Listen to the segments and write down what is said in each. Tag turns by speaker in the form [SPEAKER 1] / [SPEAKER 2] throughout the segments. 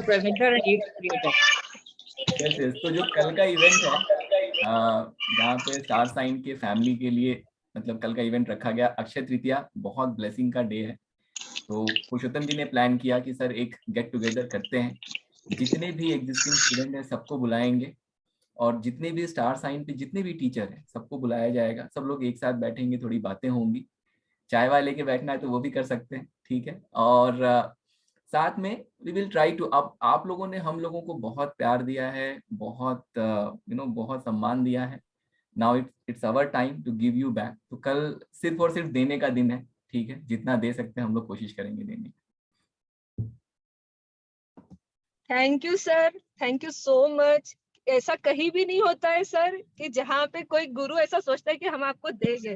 [SPEAKER 1] presenter and he is the creator.
[SPEAKER 2] Yes yes, तो जो कल का इवेंट है जहाँ पे स्टार साइन के फैमिली के लिए मतलब कल का इवेंट रखा गया, अक्षय तृतीया बहुत ब्लेसिंग का डे है। तो पुरुषोत्तम जी ने प्लान किया कि सर एक गेट टुगेदर करते हैं, जितने भी एग्जिस्टिंग स्टूडेंट हैं सबको बुलाएंगे और जितने भी स्टार साइन पे जितने भी टीचर हैं सबको बुलाया जाएगा, सब लोग एक साथ बैठेंगे, थोड़ी बातें होंगी, चाय वाय लेके बैठना है तो वो भी कर सकते हैं, ठीक है। और साथ में वी विल ट्राई टू, अब आप लोगों ने हम लोगों को बहुत प्यार दिया है, बहुत बहुत सम्मान दिया है। Now it's our time to give you back. तो कल सिर्फ और सिर्फ देने का दिन है, ठीक है, जितना दे सकते हैं हम लोग कोशिश करेंगे देने की।
[SPEAKER 3] Thank you sir, thank you so much. ऐसा कहीं भी नहीं होता है सर कि जहाँ पे कोई गुरु ऐसा सोचता है कि हम आपको देंगे।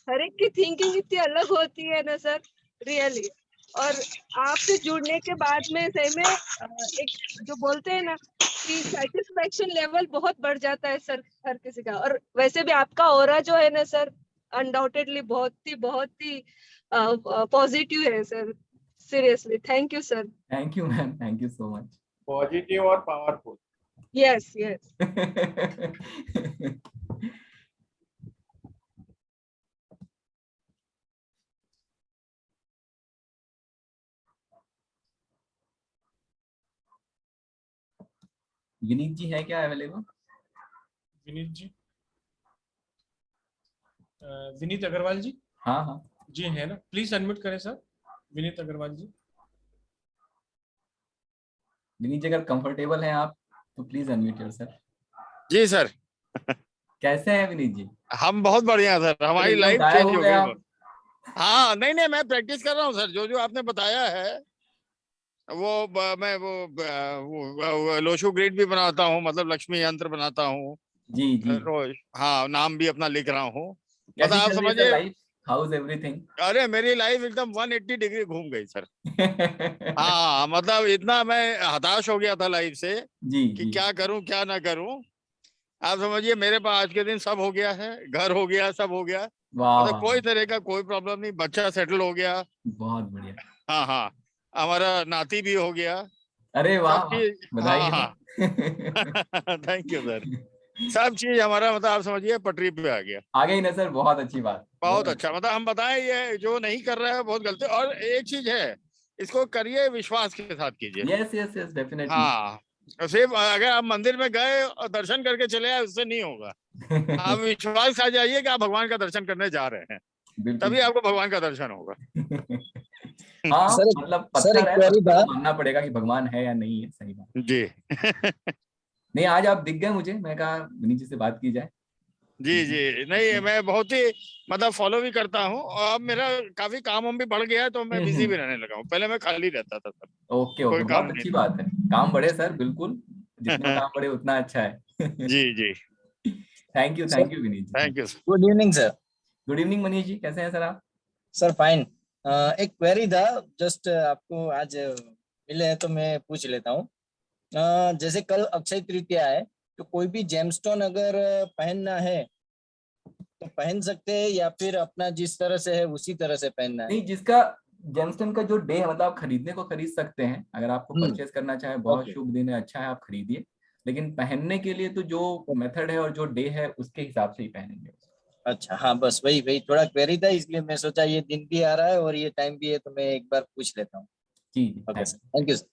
[SPEAKER 3] हर एक की थिंकिंग इतनी अलग होती है ना सर, रियली। और आपसे जुड़ने के बाद में सही में एक जो बोलते हैं ना कि सेटिस्फेक्शन लेवल बहुत बढ़ जाता है सर हर किसी का। और वैसे भी आपका ऑरा जो है ना सर, अनडाउटेडली बहुत ही पॉजिटिव है sir. Seriously thank you sir.
[SPEAKER 2] Thank you ma'am, thank you so much.
[SPEAKER 4] Positive और powerful.
[SPEAKER 3] Yes yes.
[SPEAKER 2] Vineet ji है क्या अवेलेबल?
[SPEAKER 4] विनीत जी, विनीत अग्रवाल जी।
[SPEAKER 2] हाँ हाँ
[SPEAKER 4] जी है ना, प्लीज अनम्यूट करें सर, विनीत अग्रवाल जी।
[SPEAKER 2] विनीत जी अगर कंफर्टेबल हैं आप तो प्लीज अनम्यूट योरसेल्फ।
[SPEAKER 5] जी सर।
[SPEAKER 2] कैसे हैं विनीत जी?
[SPEAKER 5] हम बहुत बढ़िया सर, हमारी
[SPEAKER 2] एकदम
[SPEAKER 5] लाइफ
[SPEAKER 2] गायब
[SPEAKER 5] चेंज
[SPEAKER 2] हो
[SPEAKER 5] हो
[SPEAKER 2] गए
[SPEAKER 5] गई।
[SPEAKER 2] आप।
[SPEAKER 5] हाँ नहीं मैं प्रैक्टिस कर रहा हूँ सर, जो आपने बताया है मैं वो लोशो ग्रेड भी बनाता हूँ, मतलब लक्ष्मी यंत्र बनाता हूँ
[SPEAKER 2] जी जी।
[SPEAKER 5] रोज। हाँ, नाम भी अपना लिख रहा हूँ।
[SPEAKER 2] कैसी
[SPEAKER 5] मतलब आप
[SPEAKER 2] चल रही है
[SPEAKER 5] समझिए,
[SPEAKER 2] लाइफ? How is everything?
[SPEAKER 5] अरे मेरी लाइफ एकदम 180 डिग्री घूम गई सर। हाँ मतलब इतना मैं हताश हो गया था लाइफ से
[SPEAKER 2] जी
[SPEAKER 5] कि
[SPEAKER 2] जी।
[SPEAKER 5] क्या करूं क्या ना करूं। आप समझिए मेरे पास आज के दिन सब हो गया है, घर हो गया, सब हो गया,
[SPEAKER 2] वाह
[SPEAKER 5] मतलब
[SPEAKER 2] वाह,
[SPEAKER 5] कोई तरह का कोई प्रॉब्लम नहीं, बच्चा सेटल हो गया।
[SPEAKER 2] बहुत बढ़िया।
[SPEAKER 5] हाँ हाँ, हमारा नाती भी हो गया,
[SPEAKER 2] अरे वाह
[SPEAKER 5] सब
[SPEAKER 2] वाह,
[SPEAKER 5] चीज।
[SPEAKER 2] बधाई
[SPEAKER 5] हाँ
[SPEAKER 2] हो।
[SPEAKER 5] हाँ। Thank you sir. सब चीज हमारा मतलब आप समझिए पटरी पे आ गया।
[SPEAKER 2] आ गई ना सर, बहुत अच्छी बात,
[SPEAKER 5] बहुत अच्छा, मतलब हम बताएं ये जो नहीं कर रहा है बहुत गलती। और एक चीज है, इसको करिए विश्वास के साथ कीजिए।
[SPEAKER 2] Yes yes yes, definitely.
[SPEAKER 5] हाँ, सिर्फ अगर आप मंदिर में गए और दर्शन करके चले आए उससे नहीं होगा। आप विश्वास आ जाइए कि आप भगवान का दर्शन करने जा रहे हैं,
[SPEAKER 2] बिल्कुल।
[SPEAKER 5] तभी आपको भगवान का दर्शन होगा।
[SPEAKER 2] हाँ
[SPEAKER 6] सर
[SPEAKER 2] मतलब
[SPEAKER 6] सर एक
[SPEAKER 2] पत्थर है,
[SPEAKER 6] क्वेरी
[SPEAKER 2] पत्थर
[SPEAKER 6] था।
[SPEAKER 2] को मानना पड़ेगा कि भगवान है या नहीं है, सही बात।
[SPEAKER 5] जी।
[SPEAKER 2] नहीं आज आप दिख गए मुझे, मैं कहा विनीत जी से बात की जाए।
[SPEAKER 5] जी जी, नहीं मैं बहुत ही मतलब फॉलो भी करता हूँ, और अब मेरा काफी काम हम भी बढ़ गया है तो मैं बिजी भी रहने लगा हूँ। पहले मैं खाली रहता था सर,
[SPEAKER 2] ओके
[SPEAKER 5] कोई
[SPEAKER 2] ओके,
[SPEAKER 5] काम
[SPEAKER 2] बहुत
[SPEAKER 5] नहीं
[SPEAKER 2] अच्छी
[SPEAKER 5] था।
[SPEAKER 2] बात है, काम बढ़े सर, बिल्कुल, जितना काम बढ़े उतना अच्छा है।
[SPEAKER 5] जी जी,
[SPEAKER 2] thank you Vineet ji.
[SPEAKER 5] Thank you.
[SPEAKER 6] Good evening sir.
[SPEAKER 2] Good evening Manish ji, कैसे हैं सर आप?
[SPEAKER 6] Sir fine. एक क्वेरी था, जस्ट आपको आज मिले हैं तो मैं पूछ लेता हूँ। जैसे कल अक्षय तृतीया है, तो कोई भी जेमस्टोन अगर पहनना है तो पहन सकते हैं, या फिर अपना जिस तरह से है उसी तरह से पहनना है?
[SPEAKER 2] नहीं, जिसका जेमस्टोन का जो डे है, मतलब आप खरीदने को खरीद सकते हैं, अगर आपको परचेस करना चाहे, बहुत
[SPEAKER 6] ओके।
[SPEAKER 2] शुभ दिन है, अच्छा है, आप खरीदिए। लेकिन पहनने के लिए तो जो मेथड है और जो डे है उसके हिसाब से ही पहनेंगे।
[SPEAKER 6] अच्छा हाँ, बस वही वही थोड़ा क्वेरी था, इसलिए मैं सोचा ये दिन भी आ रहा है और ये टाइम भी है तो मैं एक बार पूछ लेता हूँ।
[SPEAKER 2] जी
[SPEAKER 6] okay sir, thank you sir.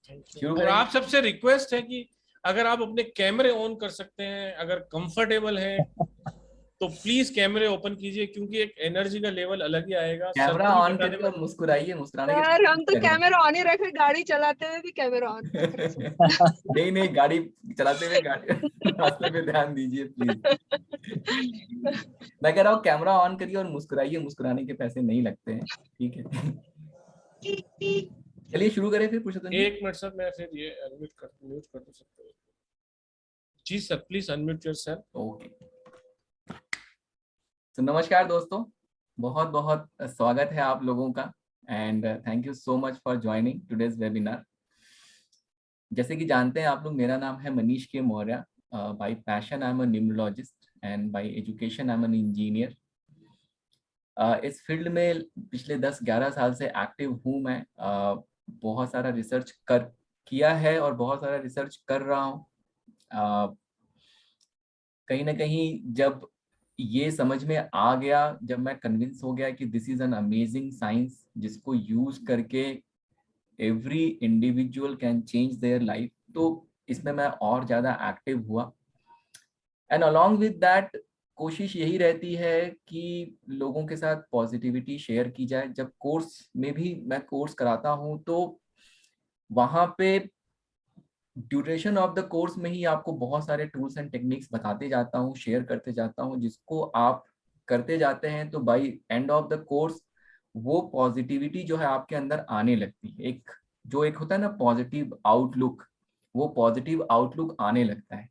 [SPEAKER 2] शुरू
[SPEAKER 4] और
[SPEAKER 2] करेंगे।
[SPEAKER 4] आप सबसे रिक्वेस्ट है कि अगर आप अपने कैमरे ऑन कर सकते हैं, अगर कंफर्टेबल है तो प्लीज कैमरे ओपन कीजिए, क्योंकि एक एनर्जी का लेवल अलग ही आएगा। सर
[SPEAKER 2] कैमरा
[SPEAKER 4] को भी
[SPEAKER 2] ऑन
[SPEAKER 4] बताने
[SPEAKER 2] करिए और मुस्कुराइए, मुस्कुराने के
[SPEAKER 3] सर हम तो
[SPEAKER 2] पैसे
[SPEAKER 3] कैमरा ऑन ही रख रहे, गाड़ी चलाते हुए भी कैमरा ऑन रख रहे।
[SPEAKER 2] नहीं नहीं, गाड़ी चलाते हुए गाड़ी रास्ते पे ध्यान दीजिए प्लीज। मैं कह रहा हूँ कैमरा ऑन करिए और मुस्कुराइए, मुस्कुराने के पैसे नहीं लगते हैं, ठीक है। चलिए शुरू करें फिर पुरुषोत्तम जी।
[SPEAKER 4] एक मिनट सर, मैं फिर ये म्यूट कर दो सकते हो। जी sir, please unmute yourself.
[SPEAKER 2] Okay, तो नमस्कार दोस्तों, बहुत बहुत स्वागत है आप लोगों का, and thank you so much for joining today's webinar. जैसे कि जानते हैं आप लोग, मेरा नाम है मनीष के Maurya. Bye passion I am a numerologist and bye education I am an engineer. इस फील्ड में पिछले 10-11 साल से एक्टिव हूँ मैं। बहुत सारा रिसर्च किया है और बहुत सारा रिसर्च कर रहा हूँ। कहीं ना कहीं जब ये समझ में आ गया, जब मैं कन्विंस हो गया कि this is an amazing science जिसको यूज करके every individual can change their life, तो इसमें मैं और ज्यादा एक्टिव हुआ। एंड अलॉन्ग विद दैट कोशिश यही रहती है कि लोगों के साथ पॉजिटिविटी शेयर की जाए। जब कोर्स में भी मैं कोर्स कराता हूँ तो वहाँ पे ड्यूरेशन ऑफ द कोर्स में ही आपको बहुत सारे टूल्स एंड टेक्निक्स बताते जाता हूँ, शेयर करते जाता हूँ, जिसको आप करते जाते हैं तो by end of the course वो पॉजिटिविटी जो है आपके अंदर आने लगती है। एक होता है ना पॉजिटिव आउटलुक, वो पॉजिटिव आउटलुक आने लगता है।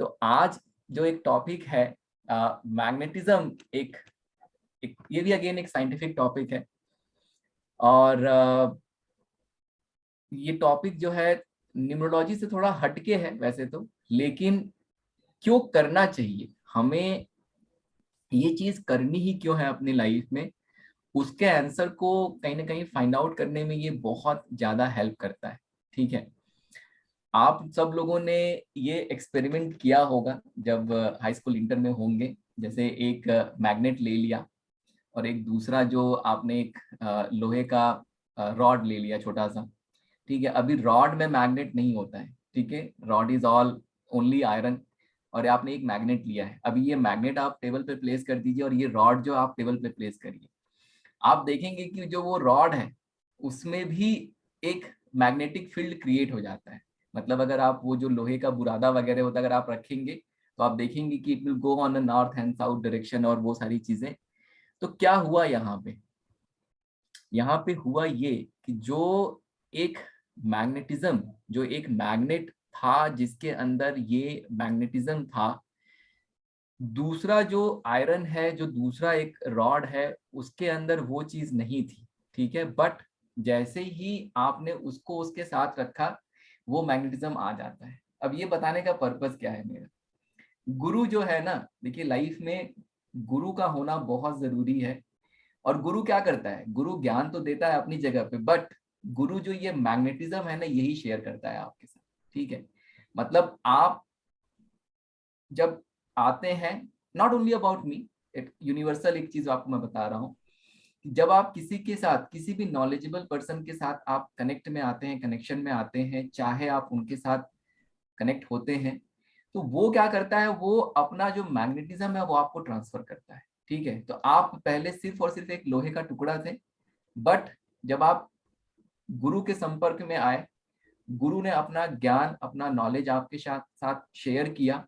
[SPEAKER 2] तो आज जो एक टॉपिक है मैग्नेटिज्म, ये भी अगेन एक साइंटिफिक टॉपिक है। और ये टॉपिक जो है न्यूमरोलॉजी से थोड़ा हटके है वैसे तो, लेकिन क्यों करना चाहिए हमें, ये चीज करनी ही क्यों है अपनी लाइफ में, उसके आंसर को कहीं ना कहीं फाइंड आउट करने में ये बहुत ज्यादा हेल्प करता है। ठीक है, आप सब लोगों ने ये एक्सपेरिमेंट किया होगा जब हाई स्कूल इंटर में होंगे। जैसे एक मैग्नेट ले लिया और एक दूसरा जो आपने एक लोहे का रॉड ले लिया छोटा सा। ठीक है, अभी रॉड में मैग्नेट नहीं होता है, ठीक है, rod is all only iron. और आपने एक मैग्नेट लिया है, अभी ये मैग्नेट आप टेबल पे प्लेस कर दीजिए और ये रॉड जो आप टेबल पे प्लेस करिए, आप देखेंगे कि जो वो रॉड है उसमें भी एक मैग्नेटिक फील्ड क्रिएट हो जाता है। मतलब अगर आप वो जो लोहे का बुरादा वगैरह होता है अगर आप रखेंगे तो आप देखेंगे कि it will go on north and south direction और वो सारी चीजें। तो क्या हुआ यहाँ पे, यहाँ पे हुआ ये कि जो एक मैग्नेटिज्म, जो एक मैग्नेट था जिसके अंदर ये मैग्नेटिज्म था, दूसरा जो आयरन है, जो दूसरा एक रॉड है, उसके अंदर वो चीज नहीं थी। ठीक है, बट जैसे ही आपने उसको उसके साथ रखा वो मैग्नेटिज्म आ जाता है। अब ये बताने का पर्पस क्या है मेरा, गुरु जो है ना, देखिए लाइफ में गुरु का होना बहुत जरूरी है। और गुरु क्या करता है, गुरु ज्ञान तो देता है अपनी जगह पे, बट गुरु जो ये मैग्नेटिज्म है ना यही शेयर करता है आपके साथ। ठीक है, मतलब आप जब आते हैं, नॉट ओनली अबाउट मी, एक यूनिवर्सल एक चीज आपको मैं बता रहा हूँ, जब आप किसी के साथ, किसी भी नॉलेजेबल पर्सन के साथ आप कनेक्ट में आते हैं, कनेक्शन में आते हैं, चाहे आप उनके साथ कनेक्ट होते हैं, तो वो क्या करता है, वो अपना जो मैग्नेटिज्म है वो आपको ट्रांसफर करता है। ठीक है, तो आप पहले सिर्फ और सिर्फ एक लोहे का टुकड़ा थे, बट जब आप गुरु के संपर्क में आए, गुरु ने अपना ज्ञान, अपना नॉलेज आपके साथ साथ शेयर किया,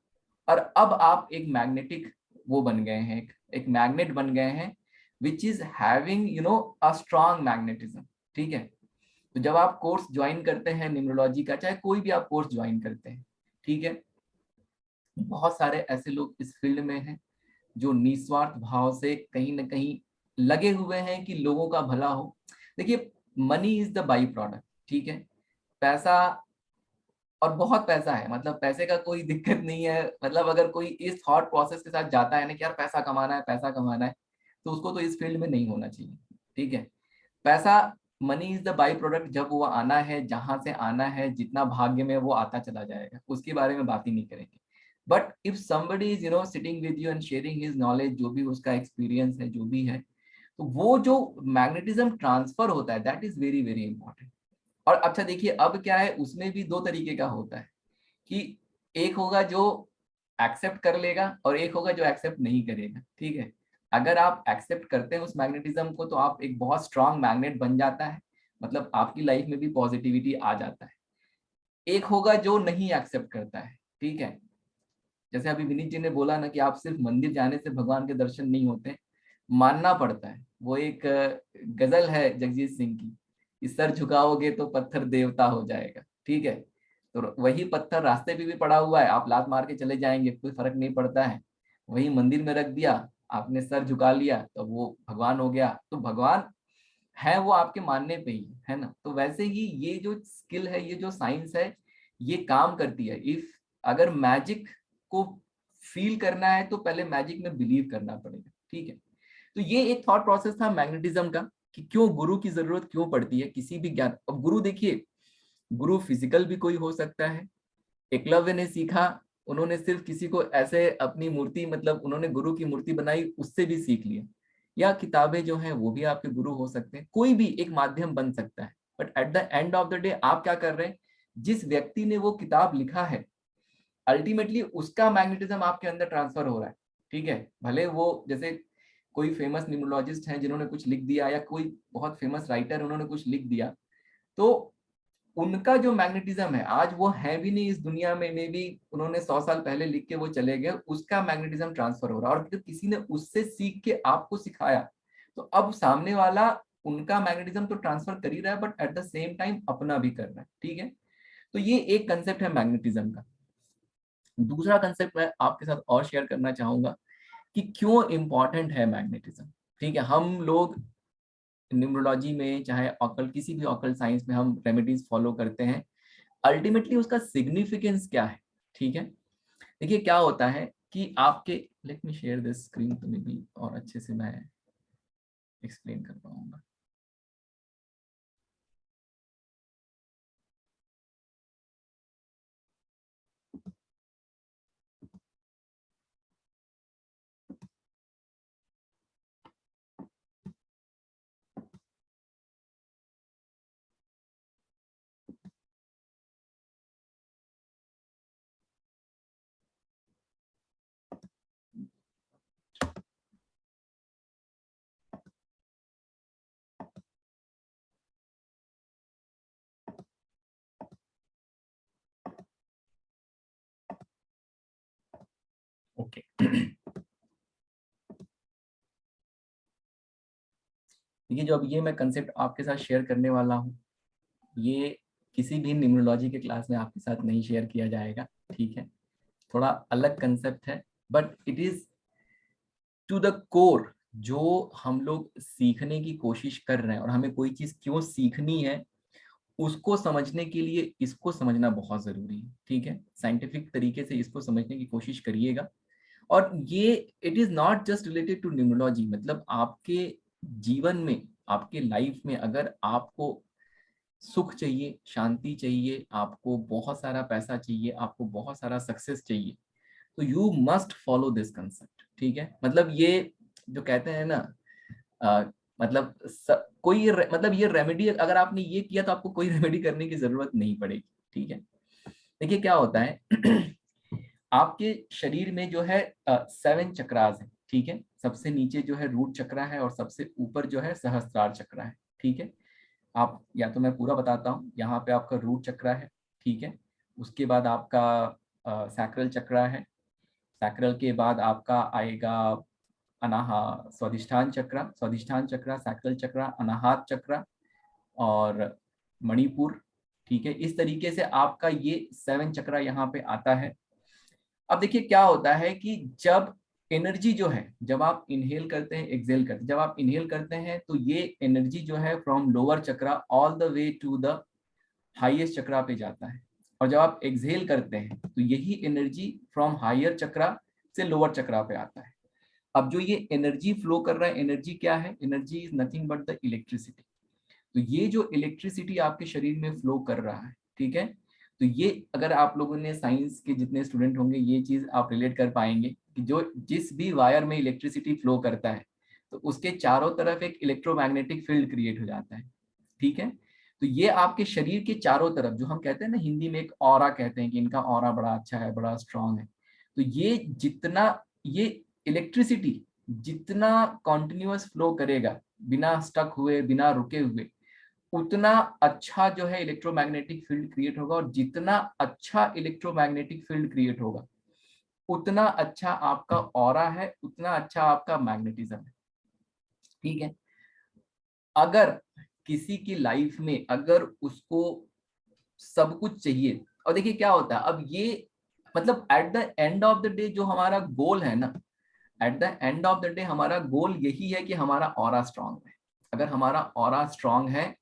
[SPEAKER 2] और अब आप एक मैग्नेटिक वो बन गए हैं, एक मैग्नेट बन गए हैं which is having a strong magnetism. ठीक है, तो जब आप कोर्स ज्वाइन करते हैं न्यूमरोलॉजी का, चाहे कोई भी आप कोर्स ज्वाइन करते हैं, ठीक है, बहुत सारे ऐसे लोग इस फील्ड में हैं जो निस्वार्थ भाव से कहीं ना कहीं लगे हुए हैं कि लोगों का भला हो। देखिए, money is the by product. ठीक है, पैसा, और बहुत पैसा है, मतलब पैसे का कोई दिक्कत नहीं है। मतलब अगर कोई इस थॉट प्रोसेस के साथ जाता है ना कि यार पैसा कमाना है, पैसा कमाना है, तो उसको तो इस फील्ड में नहीं होना चाहिए। ठीक है, पैसा, money is the by product, जब वो आना है, जहां से आना है, जितना भाग्य में वो आता चला जाएगा, उसके बारे में बात ही नहीं करेंगे। But if somebody is sitting with you and sharing his knowledge, जो भी उसका एक्सपीरियंस है, जो भी है, तो वो जो मैग्नेटिज्म ट्रांसफर होता है, that is very very important. और अच्छा देखिए, अब क्या है, उसमें भी दो तरीके का होता है कि एक होगा जो एक्सेप्ट कर लेगा और एक होगा जो एक्सेप्ट नहीं करेगा। ठीक है, अगर आप एक्सेप्ट करते हैं उस मैग्नेटिज्म को तो आप एक बहुत स्ट्रांग मैग्नेट बन जाता है, मतलब आपकी लाइफ में भी पॉजिटिविटी आ जाता है। एक होगा जो नहीं एक्सेप्ट करता है। ठीक है, जैसे अभी विनीत जी ने बोला ना कि आप सिर्फ मंदिर जाने से भगवान के दर्शन नहीं होते, मानना पड़ता है। वो एक गजल है जगजीत सिंह की, इस सर झुकाओगे तो पत्थर देवता हो जाएगा। ठीक है, तो वही पत्थर रास्ते पे भी पड़ा हुआ है, आप लात मार के चले जाएंगे, कोई फर्क नहीं पड़ता है। वही मंदिर में रख दिया, आपने सर झुका लिया तो वो भगवान हो गया। तो भगवान है वो आपके मानने पे ही है ना। तो वैसे ही ये जो स्किल है, ये जो साइंस है, ये काम करती है। इफ अगर मैजिक को फील करना है तो पहले मैजिक में बिलीव करना पड़ेगा। ठीक है, तो ये एक थॉट प्रोसेस था मैग्नेटिज्म का कि क्यों गुरु की जरूरत क्यों पड़ती है किसी भी ज्ञान। अब गुरु देखिए, गुरु फिजिकल भी कोई हो सकता है। एकलव्य ने सीखा, उन्होंने सिर्फ किसी को ऐसे अपनी मूर्ति, मतलब उन्होंने गुरु की मूर्ति बनाई, उससे भी सीख लिया। या किताबें जो हैं वो भी आपके गुरु हो सकते हैं, कोई भी एक माध्यम बन सकता है। But at the end of the day आप क्या कर रहे हैं, जिस व्यक्ति ने वो किताब लिखा है अल्टीमेटली उसका मैग्नेटिज्म आपके अंदर ट्रांसफर हो रहा है। ठीक है, भले वो जैसे कोई फेमस न्यूमरोलॉजिस्ट हैं जिन्होंने कुछ लिख दिया, या कोई बहुत फेमस राइटर उन्होंने कुछ लिख दिया, तो उनका जो मैग्नेटिज्म है आज वो है भी नहीं इस दुनिया में, मे बी उन्होंने 100 साल पहले लिख के वो चले गए, उसका मैग्नेटिज्म ट्रांसफर हो रहा है। और फिर किसी ने उससे सीख के आपको सिखाया, तो अब सामने वाला उनका मैग्नेटिज्म तो ट्रांसफर कर ही रहा है, but at the same time अपना भी कर रहा है। ठीक है, तो ये एक कंसेप्ट है मैग्नेटिज्म का। दूसरा कंसेप्ट मैं आपके साथ और शेयर करना चाहूंगा कि क्यों इंपॉर्टेंट है मैग्नेटिज्म। ठीक है, हम लोग न्यूमरोलॉजी में, चाहे ऑकल्ट, किसी भी ऑकल्ट साइंस में हम रेमेडीज फॉलो करते हैं, अल्टीमेटली उसका सिग्निफिकेंस क्या है। ठीक है, देखिए क्या होता है कि आपके, let me share this screen तो मे बी और अच्छे से मैं एक्सप्लेन कर पाऊंगा। ओके देखिए, जो अब ये मैं कंसेप्ट आपके साथ शेयर करने वाला हूँ, ये किसी भी न्यूमरोलॉजी के क्लास में आपके साथ नहीं शेयर किया जाएगा। ठीक है, थोड़ा अलग कंसेप्ट है, but it is to the core. जो हम लोग सीखने की कोशिश कर रहे हैं और हमें कोई चीज क्यों सीखनी है, उसको समझने के लिए इसको समझना बहुत जरूरी है। ठीक है, साइंटिफिक तरीके से इसको समझने की कोशिश करिएगा। और ये it is not just related to numerology, मतलब आपके जीवन में, आपके लाइफ में अगर आपको सुख चाहिए, शांति चाहिए, आपको बहुत सारा पैसा चाहिए, आपको बहुत सारा सक्सेस चाहिए, तो you must follow this concept. ठीक है, मतलब ये जो कहते हैं ना, मतलब मतलब ये रेमेडी, अगर आपने ये किया तो आपको कोई रेमेडी करने की जरूरत नहीं पड़ेगी। ठीक है, देखिए क्या होता है आपके शरीर में जो है 7 चक्रास है। ठीक है, सबसे नीचे जो है रूट चक्रा है और सबसे ऊपर जो है सहस्त्रार चक्रा है। ठीक है, आप, या तो मैं पूरा बताता हूँ, यहाँ पे आपका रूट चक्रा है। ठीक है, उसके बाद आपका सैक्रल चक्रा है। सैक्रल के बाद आपका आएगा अनाहा स्वादिष्ठान चक्रा, स्वादिष्ठान चक्रा, सैक्रल चक्रा, अनाहत चक्रा और मणिपुर। ठीक है, इस तरीके से आपका ये 7 चक्रा यहाँ पे आता है। अब देखिए क्या होता है कि जब एनर्जी जो है, जब आप इनहेल करते हैं, एक्सहेल करते हैं, जब आप इनहेल करते हैं तो ये एनर्जी जो है from lower chakra all the way to the highest chakra पे जाता है। और जब आप एक्सहेल करते हैं तो यही एनर्जी फ्रॉम हायर चक्रा से लोअर चक्रा पे आता है। अब जो ये एनर्जी फ्लो कर रहा है, एनर्जी क्या है, energy is nothing but the electricity. तो ये जो इलेक्ट्रिसिटी आपके शरीर में फ्लो कर रहा है, ठीक है, तो ये अगर आप लोगों ने साइंस के जितने स्टूडेंट होंगे ये चीज आप रिलेट कर पाएंगे कि जो जिस भी वायर में इलेक्ट्रिसिटी फ्लो करता है तो उसके चारों तरफ एक इलेक्ट्रोमैग्नेटिक फील्ड क्रिएट हो जाता है। ठीक है, तो ये आपके शरीर के चारों तरफ, जो हम कहते हैं ना हिंदी में एक ऑरा कहते हैं कि इनका ऑरा बड़ा अच्छा है, बड़ा स्ट्रांग है, तो ये जितना ये इलेक्ट्रिसिटी जितना कॉन्टिन्यूअस फ्लो करेगा बिना स्टक हुए, बिना रुके हुए, उतना अच्छा जो है इलेक्ट्रोमैग्नेटिक फील्ड क्रिएट होगा। और जितना अच्छा इलेक्ट्रोमैग्नेटिक फील्ड क्रिएट होगा उतना अच्छा आपका ऑरा है, उतना अच्छा आपका मैग्नेटिज्म है। ठीक है, अगर किसी की लाइफ में अगर उसको सब कुछ चाहिए, और देखिए क्या होता है, अब ये मतलब at the end of the day जो हमारा गोल है ना, at the end of the day हमारा गोल यही है कि हमारा ऑरा स्ट्रांग है। अगर हमारा ऑरा स्ट्रांग है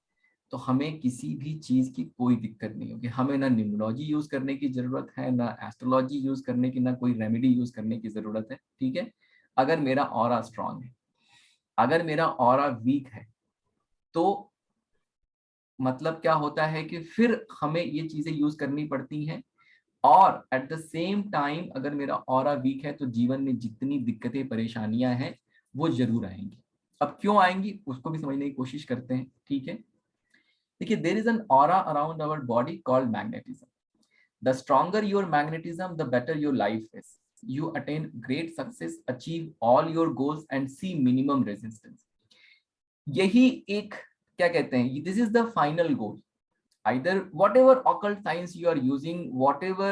[SPEAKER 2] तो हमें किसी भी चीज की कोई दिक्कत नहीं होगी। हमें ना न्यूमरोलॉजी यूज करने की जरूरत है, ना एस्ट्रोलॉजी यूज करने की, ना कोई रेमेडी यूज करने की जरूरत है। ठीक है, अगर मेरा ऑरा स्ट्रांग है। अगर मेरा ऑरा वीक है तो मतलब क्या होता है कि फिर हमें ये चीजें यूज करनी पड़ती हैं। और एट द सेम टाइम अगर मेरा ऑरा वीक है तो जीवन में जितनी दिक्कतें परेशानियां हैं वो जरूर आएंगी। अब क्यों आएंगी उसको भी समझने की कोशिश करते हैं, ठीक है। देखिए, there is an aura around our body called magnetism. The stronger your magnetism the better your life is. You attain great success, achieve all your goals and see minimum resistance. यही एक, क्या कहते हैं, this is the final goal. either whatever occult science you are using, whatever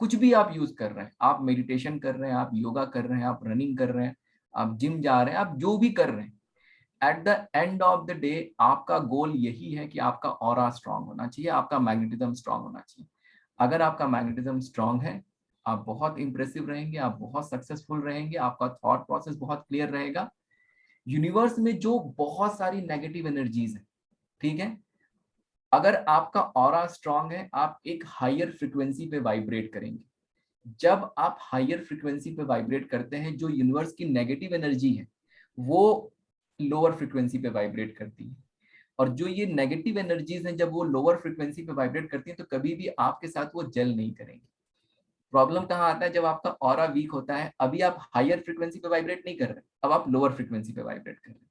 [SPEAKER 2] कुछ भी आप use कर रहे हैं, आप मेडिटेशन कर रहे हैं, आप योगा कर रहे हैं, आप रनिंग कर रहे हैं, आप जिम जा रहे हैं, आप जो भी कर रहे हैं, at the end of the day आपका गोल यही है कि आपका ऑरा स्ट्रांग होना चाहिए, आपका मैग्नेटिज्म स्ट्रांग होना चाहिए। अगर आपका मैग्नेटिज्म स्ट्रांग है, आप बहुत इंप्रेसिव रहेंगे, आप बहुत सक्सेसफुल रहेंगे, आपका थॉट प्रोसेस बहुत क्लियर रहेगा। यूनिवर्स में जो बहुत सारी नेगेटिव एनर्जीज है, ठीक है, अगर आपका ऑरा स्ट्रांग है, आप एक हायर फ्रीक्वेंसी पे वाइब्रेट करेंगे। जब आप हायर फ्रीक्वेंसी पे वाइब्रेट करते हैं, जो यूनिवर्स की नेगेटिव एनर्जी है वो लोअर फ्रीक्वेंसी पे वाइब्रेट करती है। और जो ये नेगेटिव एनर्जीज हैं, जब वो लोअर फ्रीक्वेंसी पे वाइब्रेट करती हैं तो कभी भी आपके साथ वो जेल नहीं करेंगे। प्रॉब्लम कहाँ आता है? जब आपका ऑरा वीक होता है, अभी आप हायर फ्रीक्वेंसी पे वाइब्रेट नहीं कर रहे, अब आप लोअर फ्रीक्वेंसी पे वाइब्रेट कर रहे हैं।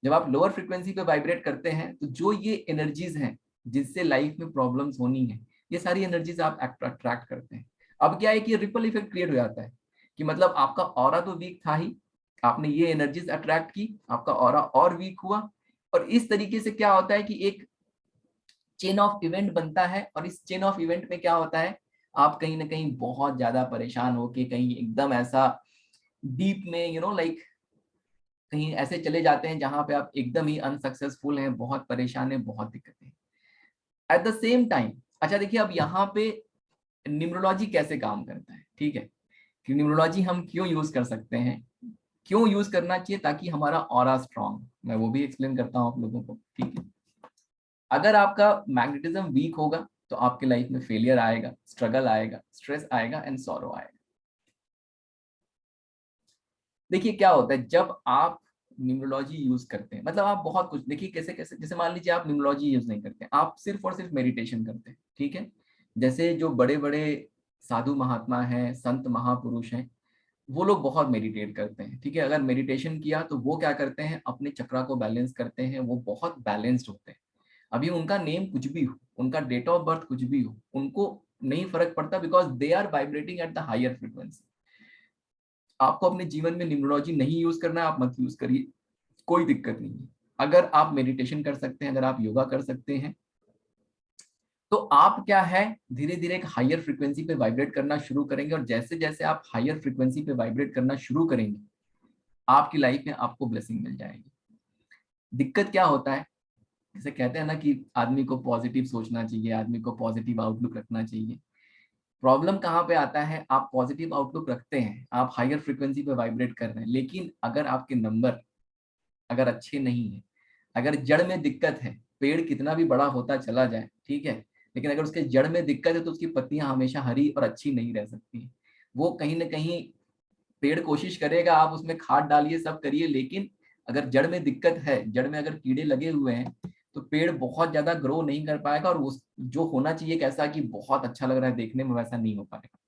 [SPEAKER 2] जब आप लोअर फ्रीक्वेंसी पे वाइब्रेट करते हैं तो जो ये एनर्जीज हैं जिससे लाइफ में प्रॉब्लम्स होनी है, ये सारी एनर्जीज आप अट्रैक्ट करते हैं। अब क्या है कि रिपल इफेक्ट क्रिएट हो जाता है कि मतलब आपका ऑरा तो वीक था ही, आपने ये एनर्जीज अट्रैक्ट की, आपका ऑरा और वीक हुआ, और इस तरीके से क्या होता है कि एक चेन ऑफ इवेंट बनता है। और इस चेन ऑफ इवेंट में क्या होता है, आप कहीं ना कहीं बहुत ज्यादा परेशान होके कहीं एकदम ऐसा डीप में लाइक कहीं ऐसे चले जाते हैं जहां पे आप एकदम ही अनसक्सेसफुल हैं, बहुत परेशान हैं, बहुत दिक्कतें। एट द सेम टाइम, अच्छा देखिए, अब यहाँ पे न्यूमरोलॉजी कैसे काम करता है, ठीक है, कि न्यूमरोलॉजी हम क्यों यूज कर सकते हैं, क्यों यूज करना चाहिए ताकि हमारा ऑरा स्ट्रांग, मैं वो भी एक्सप्लेन करता हूँ आप लोगों को, ठीक है। अगर आपका मैग्नेटिज्म वीक होगा तो आपके लाइफ में फेलियर आएगा, स्ट्रगल आएगा, स्ट्रेस आएगा एंड सॉरो आएगा। देखिए क्या होता है जब आप न्यूमरोलॉजी यूज करते हैं, मतलब आप बहुत कुछ, देखिए कैसे कैसे, जैसे मान लीजिए आप न्यूमरोलॉजी यूज नहीं करते, आप सिर्फ और सिर्फ मेडिटेशन करते हैं, ठीक है। जैसे जो बड़े बड़े साधु महात्मा हैं, संत महापुरुष हैं, वो लोग बहुत मेडिटेट करते हैं, ठीक है। अगर मेडिटेशन किया तो वो क्या करते हैं, अपने चक्रा को बैलेंस करते हैं, वो बहुत बैलेंस्ड होते हैं। अभी उनका नेम कुछ भी हो, उनका डेट ऑफ बर्थ कुछ भी हो, उनको नहीं फर्क पड़ता, because they are vibrating at the higher frequency. आपको अपने जीवन में न्यूमरोलॉजी नहीं यूज करना है, आप मत यूज करिए, कोई दिक्कत नहीं है। अगर आप मेडिटेशन कर सकते हैं, अगर आप योगा कर सकते हैं, तो आप क्या है, धीरे धीरे एक हायर फ्रीक्वेंसी पे वाइब्रेट करना शुरू करेंगे। और जैसे जैसे आप हायर फ्रीक्वेंसी पे वाइब्रेट करना शुरू करेंगे, आपकी लाइफ में आपको ब्लेसिंग मिल जाएगी। दिक्कत क्या होता है, जैसे कहते हैं ना कि आदमी को पॉजिटिव सोचना चाहिए, आदमी को पॉजिटिव आउटलुक रखना चाहिए। प्रॉब्लम कहाँ पे आता है, आप पॉजिटिव आउटलुक रखते हैं, आप हायर फ्रीक्वेंसी पे वाइब्रेट कर रहे हैं, लेकिन अगर आपके नंबर अगर अच्छे नहीं है, अगर जड़ में दिक्कत है, पेड़ कितना भी बड़ा होता चला जाए, ठीक है, लेकिन अगर उसके जड़ में दिक्कत है तो उसकी पत्तियां हमेशा हरी और अच्छी नहीं रह सकती। वो कहीं ना कहीं पेड़ कोशिश करेगा, आप उसमें खाद डालिए, सब करिए, लेकिन अगर जड़ में दिक्कत है, जड़ में अगर कीड़े लगे हुए हैं, तो पेड़ बहुत ज्यादा ग्रो नहीं कर पाएगा, और उस जो होना चाहिए कैसा कि बहुत अच्छा लग रहा है देखने में, वैसा नहीं हो पाएगा।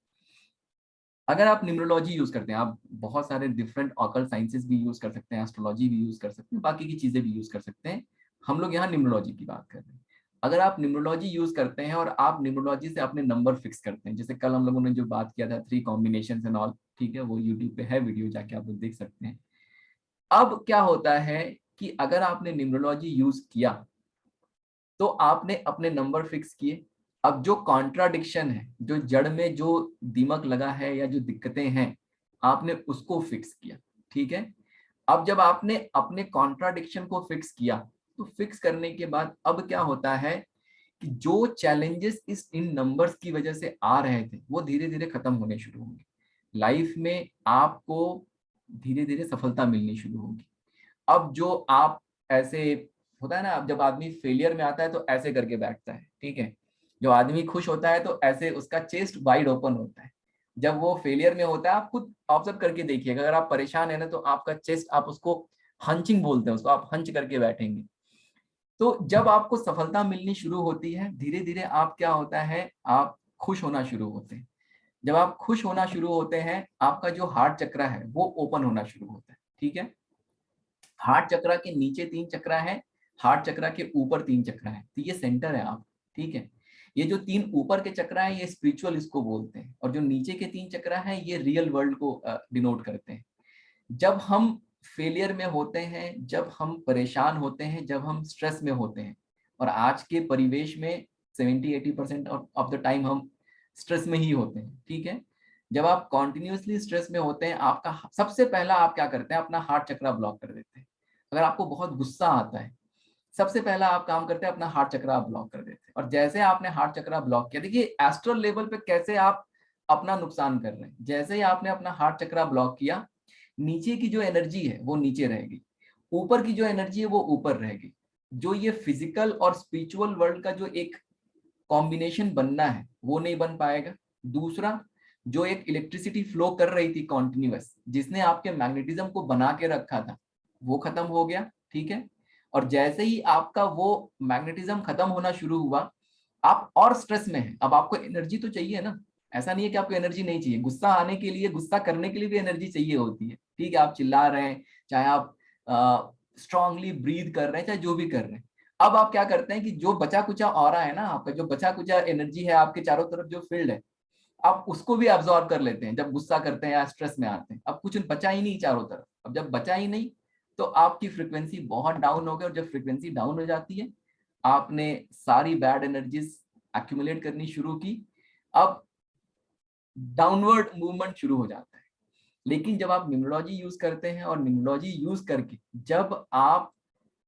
[SPEAKER 2] अगर आप न्यूमरोलॉजी यूज करते हैं, आप बहुत सारे डिफरेंट ऑकल्ट साइंसेस भी यूज कर सकते हैं, एस्ट्रोलॉजी भी यूज कर सकते हैं, बाकी की चीजें भी यूज कर सकते हैं, हम लोग यहाँ न्यूमरोलॉजी की बात कर रहे हैं। अगर आप न्यूमरोलॉजी यूज करते हैं और आप न्यूमरोलॉजी से अपने नंबर फिक्स करते हैं, जैसे कल हम लोगों ने जो बात किया था 3 कॉम्बिनेशन एंड ऑल, ठीक है, वो यूट्यूब पे है वीडियो, जाके आप लोग देख सकते हैं। अब क्या होता है कि अगर आपने न्यूमरोलॉजी यूज किया तो आपने अपने नंबर फिक्स किए, अब जो कॉन्ट्राडिक्शन है, जो जड़ में जो दीमक लगा है या जो दिक्कतें हैं, आपने उसको फिक्स किया, ठीक है। अब जब आपने अपने कॉन्ट्राडिक्शन को फिक्स किया, तो फिक्स करने के बाद अब क्या होता है कि जो चैलेंजेस इन नंबर्स की वजह से आ रहे थे, वो धीरे धीरे खत्म होने शुरू होंगे। लाइफ में आपको धीरे धीरे सफलता मिलनी शुरू होगी। अब जो आप ऐसे, होता है ना, अब जब आदमी फेलियर में आता है तो ऐसे करके बैठता है, ठीक है। जो आदमी खुश होता है तो ऐसे उसका चेस्ट वाइड ओपन होता है। जब वो फेलियर में होता है, आप खुद ऑब्जर्व करके देखिएगा, अगर आप परेशान है ना तो आपका चेस्ट, आप उसको हंचिंग बोलते हैं, उसको आप हंच करके बैठेंगे। तो जब आपको सफलता मिलनी शुरू होती है, धीरे धीरे आप क्या होता है, आप खुश होना शुरू होते हैं। जब आप खुश होना शुरू होते हैं, आपका जो हार्ट चक्र है वो ओपन होना शुरू होता है। ठीक है, हार्ट चक्र के नीचे 3 चक्र है, हार्ट चक्र के ऊपर 3 चक्र है, तो ये सेंटर है आप। ठीक है, ये जो 3 ऊपर के चक्र है ये स्पिरिचुअल इसको बोलते हैं, और जो नीचे के 3 चक्र है ये रियल वर्ल्ड को डिनोट करते हैं। जब हम फेलियर में होते हैं, जब हम परेशान होते हैं, जब हम स्ट्रेस में होते हैं, और आज के परिवेश में 70-80% ऑफ द टाइम हम स्ट्रेस में ही होते हैं। ठीक है, जब आप कॉन्टिन्यूसली स्ट्रेस में होते हैं, आपका सबसे पहला आप क्या करते हैं, अपना हार्ट चक्र ब्लॉक कर देते हैं। अगर आपको बहुत गुस्सा आता है, सबसे पहला आप काम करते हैं अपना हार्ट चक्र आप ब्लॉक कर देते हैं। और जैसे आपने हार्ट चक्र ब्लॉक किया, देखिए एस्ट्रल लेवल पे कैसे आप अपना नुकसान कर रहे हैं। जैसे ही आपने अपना हार्ट चक्र ब्लॉक किया, नीचे की जो एनर्जी है वो नीचे रहेगी, ऊपर की जो एनर्जी है वो ऊपर रहेगी। जो ये फिजिकल और स्पिरिचुअल वर्ल्ड का जो एक कॉम्बिनेशन बनना है वो नहीं बन पाएगा। दूसरा, जो एक इलेक्ट्रिसिटी फ्लो कर रही थी कॉन्टिन्यूअस, जिसने आपके मैग्नेटिज्म को बना के रखा था, वो खत्म हो गया। ठीक है, और जैसे ही आपका वो मैग्नेटिज्म खत्म होना शुरू हुआ, आप और स्ट्रेस में हैं। अब आपको एनर्जी तो चाहिए ना, ऐसा नहीं है कि आपको एनर्जी नहीं चाहिए। गुस्सा आने के लिए, गुस्सा करने के लिए भी एनर्जी चाहिए होती है। ठीक है, आप चिल्ला रहे हैं, चाहे आप स्ट्रांगली ब्रीथ कर रहे हैं, चाहे जो भी कर रहे हैं। अब आप क्या करते हैं कि जो बचा कुचा ऑरा है ना, आपका जो बचा कुचा एनर्जी है, आपके चारों तरफ जो फील्ड है, आप उसको भी अब्सॉर्ब कर लेते हैं जब गुस्सा करते हैं या स्ट्रेस में आते हैं। अब कुछ बचा ही नहीं चारों तरफ। अब जब बचा ही नहीं, तो आपकी फ्रीक्वेंसी बहुत डाउन हो गई, और जब फ्रीक्वेंसी डाउन हो जाती है, आपने सारी बैड एनर्जीज एक्यूमुलेट करनी शुरू की। अब डाउनवर्ड मूवमेंट शुरू हो जाता है। लेकिन जब आप न्यूमरोलॉजी यूज करते हैं, और न्यूमरोलॉजी यूज करके जब आप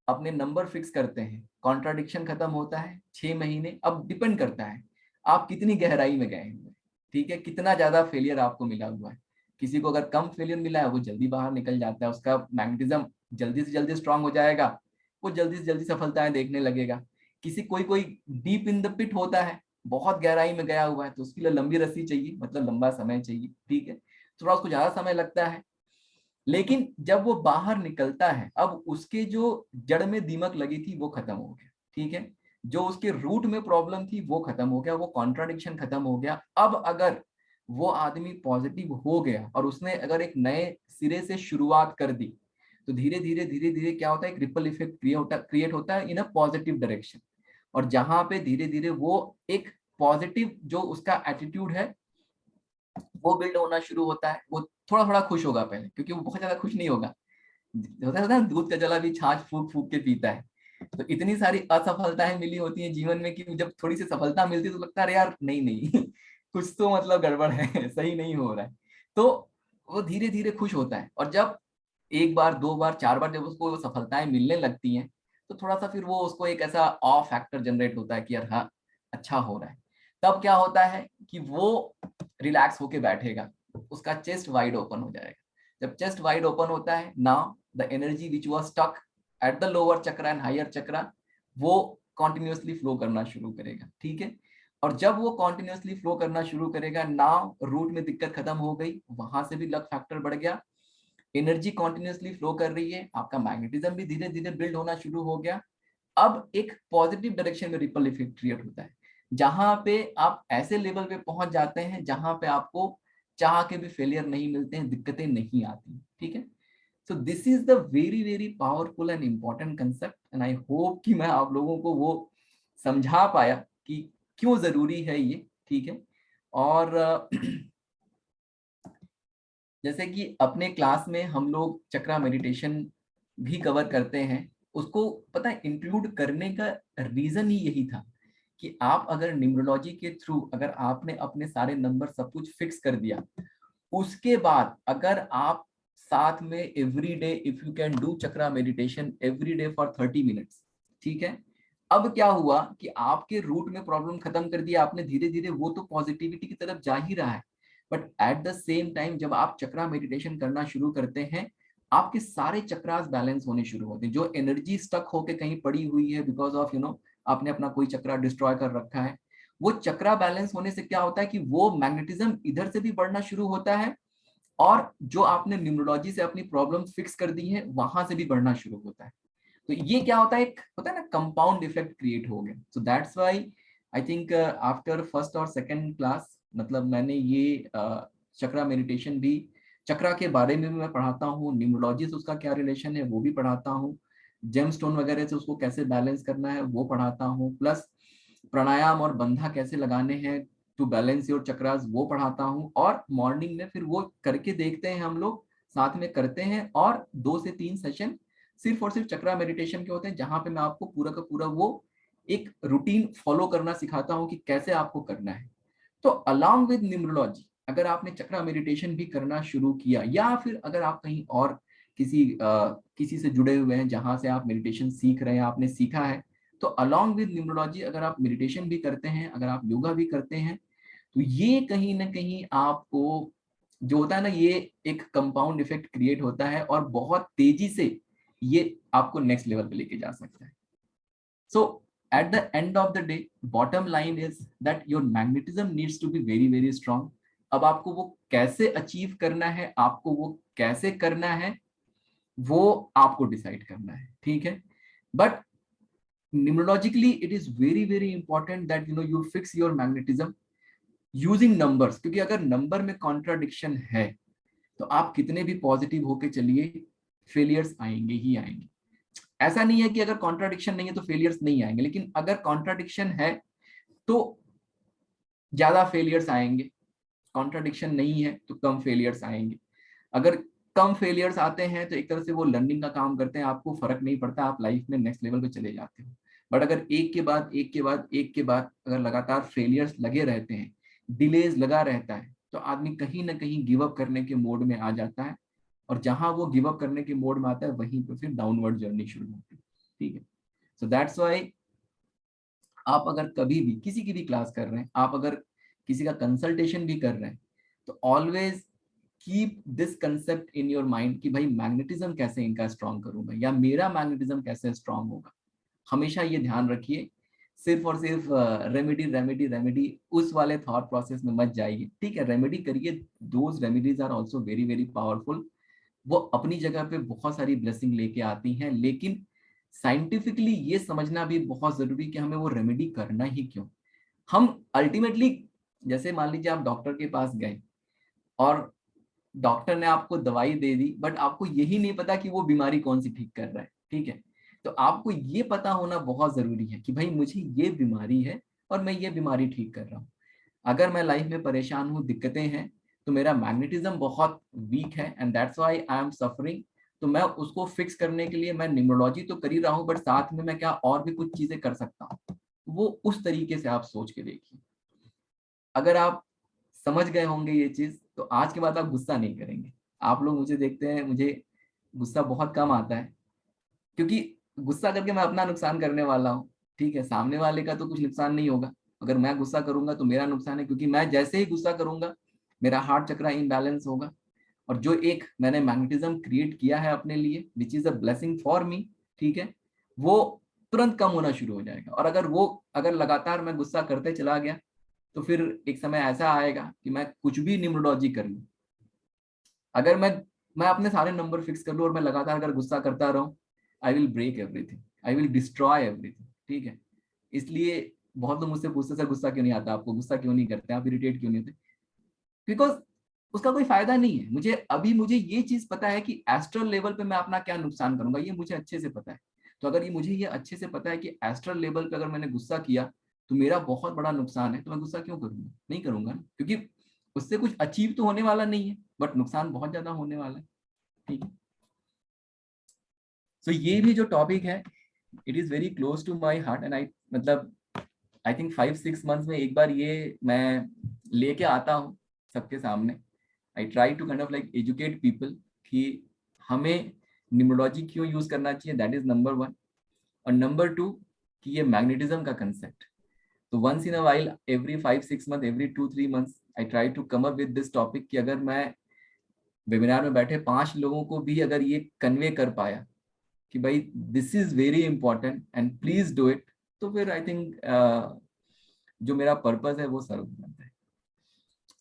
[SPEAKER 2] अपने नंबर फिक्स करते हैं, कॉन्ट्राडिक्शन खत्म होता है 6 महीने। अब डिपेंड करता है आप कितनी गहराई में गए हुए। ठीक है, कितना ज्यादा फेलियर आपको मिला हुआ है। किसी को अगर कम फेलियर मिला है, वो जल्दी बाहर निकल जाता है, उसका मैग्नेटिज्म जल्दी से जल्दी स्ट्रांग हो जाएगा, वो जल्दी से जल्दी सफलताएं देखने लगेगा। किसी कोई डीप इन द पिट होता है, बहुत गहराई में गया हुआ है, तो उसके लिए लंबी रस्सी चाहिए, मतलब लंबा समय चाहिए। ठीक है, थोड़ा उसको ज्यादा समय लगता है। लेकिन जब वो बाहर निकलता है, अब उसके जो जड़ में दीमक लगी थी वो खत्म हो गया। ठीक है, जो उसके रूट में प्रॉब्लम थी वो खत्म हो गया, वो कॉन्ट्राडिक्शन खत्म हो गया। अब अगर वो आदमी पॉजिटिव हो गया और उसने अगर एक नए सिरे से शुरुआत कर दी, तो धीरे धीरे क्या होता है, एक रिपल इफेक्ट क्रिएट होता है इन अ पॉजिटिव डायरेक्शन। और जहां पे धीरे धीरे वो एक पॉजिटिव जो उसका एटीट्यूड है वो बिल्ड होना शुरू होता है। वो थोड़ा थोड़ा खुश होगा पहले, क्योंकि वो बहुत ज्यादा खुश नहीं होगा। होता है ना, दूध का जला भी छाछ फूक फूक के पीता है। तो इतनी सारी असफलताएं मिली होती हैं जीवन में, कि जब थोड़ी सी सफलता मिलती है तो लगता है यार नहीं नहीं कुछ तो मतलब गड़बड़ है, सही नहीं हो रहा है। तो वो धीरे धीरे खुश होता है, और जब 1 बार 2 बार 4 बार जब उसको सफलताएं मिलने लगती हैं, तो थोड़ा सा फिर वो उसको एक ऐसा ऑ फैक्टर जनरेट होता है कि यार हाँ अच्छा हो रहा है। तब क्या होता है कि वो रिलैक्स होके बैठेगा, उसका चेस्ट वाइड ओपन हो जाएगा। जब चेस्ट वाइड ओपन होता है, now the energy which was stuck at the lower chakra and higher chakra, वो कॉन्टिन्यूसली फ्लो करना शुरू करेगा। ठीक है, और जब वो कॉन्टिन्यूसली फ्लो करना शुरू करेगा, नाउ रूट में दिक्कत खत्म हो गई, वहां से भी लक फैक्टर बढ़ गया, एनर्जी कॉन्टिन्यूसली फ्लो कर रही है, आपका मैग्नेटिज्म भी धीरे धीरे बिल्ड होना शुरू हो गया। अब एक पॉजिटिव डायरेक्शन में रिपल इफेक्ट क्रिएट होता है, जहां पे आप ऐसे लेवल पे पहुंच जाते हैं जहां पे आपको चाह के भी फेलियर नहीं मिलते हैं, दिक्कतें नहीं आती। ठीक है, so this is the very powerful and important concept, and I hope कि मैं आप लोगों को वो समझा पाया कि क्यों जरूरी है ये। ठीक है, और जैसे कि अपने क्लास में हम लोग चक्रा मेडिटेशन भी कवर करते हैं, उसको पता है इंक्लूड करने का रीजन ही यही था कि आप अगर न्यूमरोलॉजी के थ्रू अगर आपने अपने सारे नंबर सब कुछ फिक्स कर दिया, उसके बाद अगर आप साथ में every day if you can do chakra meditation every day for 30 minutes. ठीक है, अब क्या हुआ कि आपके रूट में प्रॉब्लम खत्म कर दिया आपने धीरे धीरे, वो तो पॉजिटिविटी की तरफ जा ही रहा है। But at the same time जब आप चक्रा मेडिटेशन करना शुरू करते हैं, आपके सारे चक्रास बैलेंस होने शुरू होते हैं। जो एनर्जी स्टक होके कहीं पड़ी हुई है बिकॉज ऑफ आपने अपना कोई चक्रा डिस्ट्रॉय कर रखा है, वो चक्रा बैलेंस होने से क्या होता है कि वो मैग्नेटिज्म इधर से भी बढ़ना शुरू होता है, और जो आपने न्यूमरोलॉजी से अपनी प्रॉब्लम फिक्स कर दी है वहां से भी बढ़ना शुरू होता है। तो ये क्या होता है, एक होता है ना कंपाउंड इफेक्ट क्रिएट हो गया. So that's why I think after first और सेकंड क्लास मतलब मैंने ये चक्रा मेडिटेशन भी, चक्रा के बारे में भी मैं पढ़ाता हूँ, न्यूमरोलॉजी से उसका क्या रिलेशन है वो भी पढ़ाता हूँ, जेमस्टोन वगैरह से उसको कैसे बैलेंस करना है वो पढ़ाता हूँ, प्लस प्राणायाम और बंधा कैसे लगाने हैं टू बैलेंस योर चक्रास वो पढ़ाता हूँ. और मॉर्निंग में फिर वो करके देखते हैं, हम लोग साथ में करते हैं, और 2 से 3 सेशन सिर्फ और सिर्फ चक्रा मेडिटेशन के होते हैं, जहां पे मैं आपको पूरा का पूरा वो एक रूटीन फॉलो करना सिखाता हूँ कि कैसे आपको करना है. तो अलॉन्ग विद न्यूमरोलॉजी अगर आपने चक्रा मेडिटेशन भी करना शुरू किया, या फिर अगर आप कहीं और किसी से जुड़े हुए हैं जहां से आप मेडिटेशन सीख रहे हैं, आपने सीखा है, तो अलॉन्ग विद न्यूमरोलॉजी अगर आप मेडिटेशन भी करते हैं, अगर आप योगा भी करते हैं, तो ये कहीं ना कहीं आपको जो होता है ना, ये एक कंपाउंड इफेक्ट क्रिएट होता है और बहुत तेजी से ये आपको नेक्स्ट लेवल पे लेके जा सकता है. सो at the end of the day bottom line is that your magnetism needs to be very very strong. अब आपको वो कैसे अचीव करना है, आपको वो कैसे करना है, वो आपको डिसाइड करना है, ठीक है. But numerologically it is very very important that you fix your magnetism using numbers, क्योंकि अगर नंबर में कॉन्ट्राडिक्शन है तो आप कितने भी पॉजिटिव होके चलिए, फेलियर्स आएंगे ही आएंगे. ऐसा नहीं है कि अगर कॉन्ट्राडिक्शन नहीं है तो फेलियर्स नहीं आएंगे, लेकिन अगर कॉन्ट्राडिक्शन है तो ज्यादा फेलियर्स आएंगे, कॉन्ट्राडिक्शन नहीं है तो कम फेलियर्स आएंगे. अगर कम फेलियर्स आते हैं तो एक तरह से वो लर्निंग का काम करते हैं, आपको फर्क नहीं पड़ता, आप लाइफ में नेक्स्ट लेवल पे चले जाते हो. बट अगर एक के बाद एक के बाद एक के बाद अगर लगातार फेलियर्स लगे रहते हैं, डिलेज लगा रहता है, तो आदमी कहीं ना कहीं गिव अप करने के मोड में आ जाता है, और जहां वो गिव अप करने के मोड में आता है वहीं पे फिर डाउनवर्ड जर्नी शुरू होती है, ठीक है. सो दैट्स व्हाई आप अगर कभी भी किसी की भी क्लास कर रहे हैं, आप अगर किसी का कंसल्टेशन भी कर रहे हैं, तो always keep this concept in your mind कि भाई मैग्नेटिज्म कैसे इनका स्ट्रांग करूंगा, या मेरा मैग्नेटिज्म कैसे स्ट्रांग होगा. हमेशा ये ध्यान रखिए, सिर्फ और सिर्फ रेमेडी रेमेडी रेमेडी उस वाले थॉट प्रोसेस में मत जाइए, ठीक है. रेमेडी करिए, those remedies are also very very powerful, वो अपनी जगह पे बहुत सारी ब्लेसिंग लेके आती हैं, लेकिन साइंटिफिकली ये समझना भी बहुत जरूरी कि हमें वो रेमेडी करना ही क्यों. हम अल्टीमेटली, जैसे मान लीजिए आप डॉक्टर के पास गए और डॉक्टर ने आपको दवाई दे दी, बट आपको यही नहीं पता कि वो बीमारी कौन सी ठीक कर रहा है, ठीक है. तो आपको ये पता होना बहुत जरूरी है कि भाई मुझे ये बीमारी है और मैं ये बीमारी ठीक कर रहा हूँ. अगर मैं लाइफ में परेशान हूँ, दिक्कतें हैं, तो मेरा मैग्नेटिज्म बहुत वीक है and that's why I am suffering. तो मैं उसको फिक्स करने के लिए मैं न्यूमरोलॉजी तो कर ही रहा हूँ, बट साथ में मैं क्या और भी कुछ चीजें कर सकता हूँ, वो उस तरीके से आप सोच के देखिए. अगर आप समझ गए होंगे ये चीज, तो आज के बाद आप गुस्सा नहीं करेंगे. आप लोग मुझे देखते हैं, मुझे गुस्सा बहुत कम आता है, क्योंकि गुस्सा करके मैं अपना नुकसान करने वाला हूँ, ठीक है. सामने वाले का तो कुछ नुकसान नहीं होगा. अगर मैं गुस्सा करूंगा तो मेरा नुकसान है, क्योंकि मैं जैसे ही गुस्सा करूंगा मेरा हार्ट चक्रा इनबैलेंस होगा, और जो एक मैंने मैग्नेटिज्म क्रिएट किया है अपने लिए, which is a blessing for me, ठीक है, वो तुरंत कम होना शुरू हो जाएगा. और अगर लगातार मैं गुस्सा करते चला गया, तो फिर एक समय ऐसा आएगा कि मैं कुछ भी न्यूमरोलॉजी कर लूं, अगर मैं अपने सारे नंबर फिक्स कर लूं और मैं लगातार अगर गुस्सा करता रहूं, I will break everything, I will destroy everything, ठीक है. इसलिए बहुत लोग मुझसे पूछते सर गुस्सा क्यों नहीं आता आपको, गुस्सा क्यों नहीं करते आप, इरिटेट क्यों नहीं होते, बिकॉज उसका कोई फायदा नहीं है. मुझे ये चीज पता है कि एस्ट्रल लेवल पे मैं अपना क्या नुकसान करूंगा, ये मुझे अच्छे से पता है. तो अगर मुझे ये अच्छे से पता है कि एस्ट्रल लेवल पे अगर मैंने गुस्सा किया तो मेरा बहुत बड़ा नुकसान है, तो मैं गुस्सा क्यों करूंगा, नहीं करूंगा ना, क्योंकि उससे कुछ अचीव तो होने वाला नहीं है, बट नुकसान बहुत ज्यादा होने वाला है, ठीक है. सो ये भी जो टॉपिक है, it is very close to my heart, and I think 5-6 months में एक बार ये मैं लेके आता हूँ सबके सामने. I try to kind of like educate people कि हमें न्यूमरोलॉजी क्यों यूज करना चाहिए, दैट इज नंबर 1. और नंबर 2 कि ये मैग्नेटिज्म का कंसेप्ट. तो once in a while, every 5-6 month, every 2-3 months I try to come up with this topic कि अगर मैं वेबिनार में बैठे 5 लोगों को भी अगर ये कन्वे कर पाया कि भाई this is very important and please do it, तो फिर आई थिंक जो मेरा पर्पस है वो सर्व हो जाता है.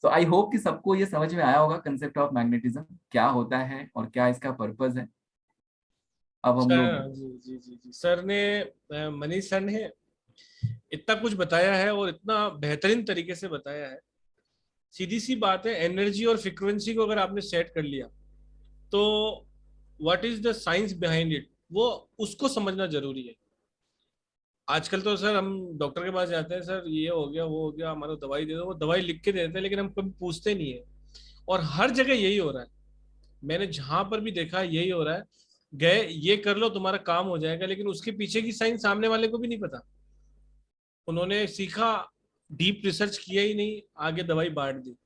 [SPEAKER 2] तो आई होप कि सबको ये समझ में आया होगा कंसेप्ट ऑफ मैग्नेटिज्म क्या होता है और क्या इसका पर्पस है. अब हम लोग
[SPEAKER 4] सर जी जी जी जी सर ने, मनीष सर ने इतना कुछ बताया है और इतना बेहतरीन तरीके से बताया है। सीधी सी बात है, एनर्जी और फ्रीक्वेंसी को अगर आपने सेट कर लिया तो what is the science behind it, वो उसको समझना जरूरी है। आजकल तो सर हम डॉक्टर के पास जाते हैं, सर ये हो गया वो हो गया, हमारा दवाई दे दो, वो दवाई लिख के दे देते हैं, लेकिन हम कभी पूछते नहीं है। और हर जगह यही हो रहा है, मैंने जहां पर भी देखा है यही हो रहा है। गए ये कर लो तुम्हारा काम हो जाएगा, लेकिन उसके पीछे की साइंस सामने वाले को भी नहीं पता। उन्होंने सीखा, डीप रिसर्च किया ही नहीं, आगे दवाई बांट दी।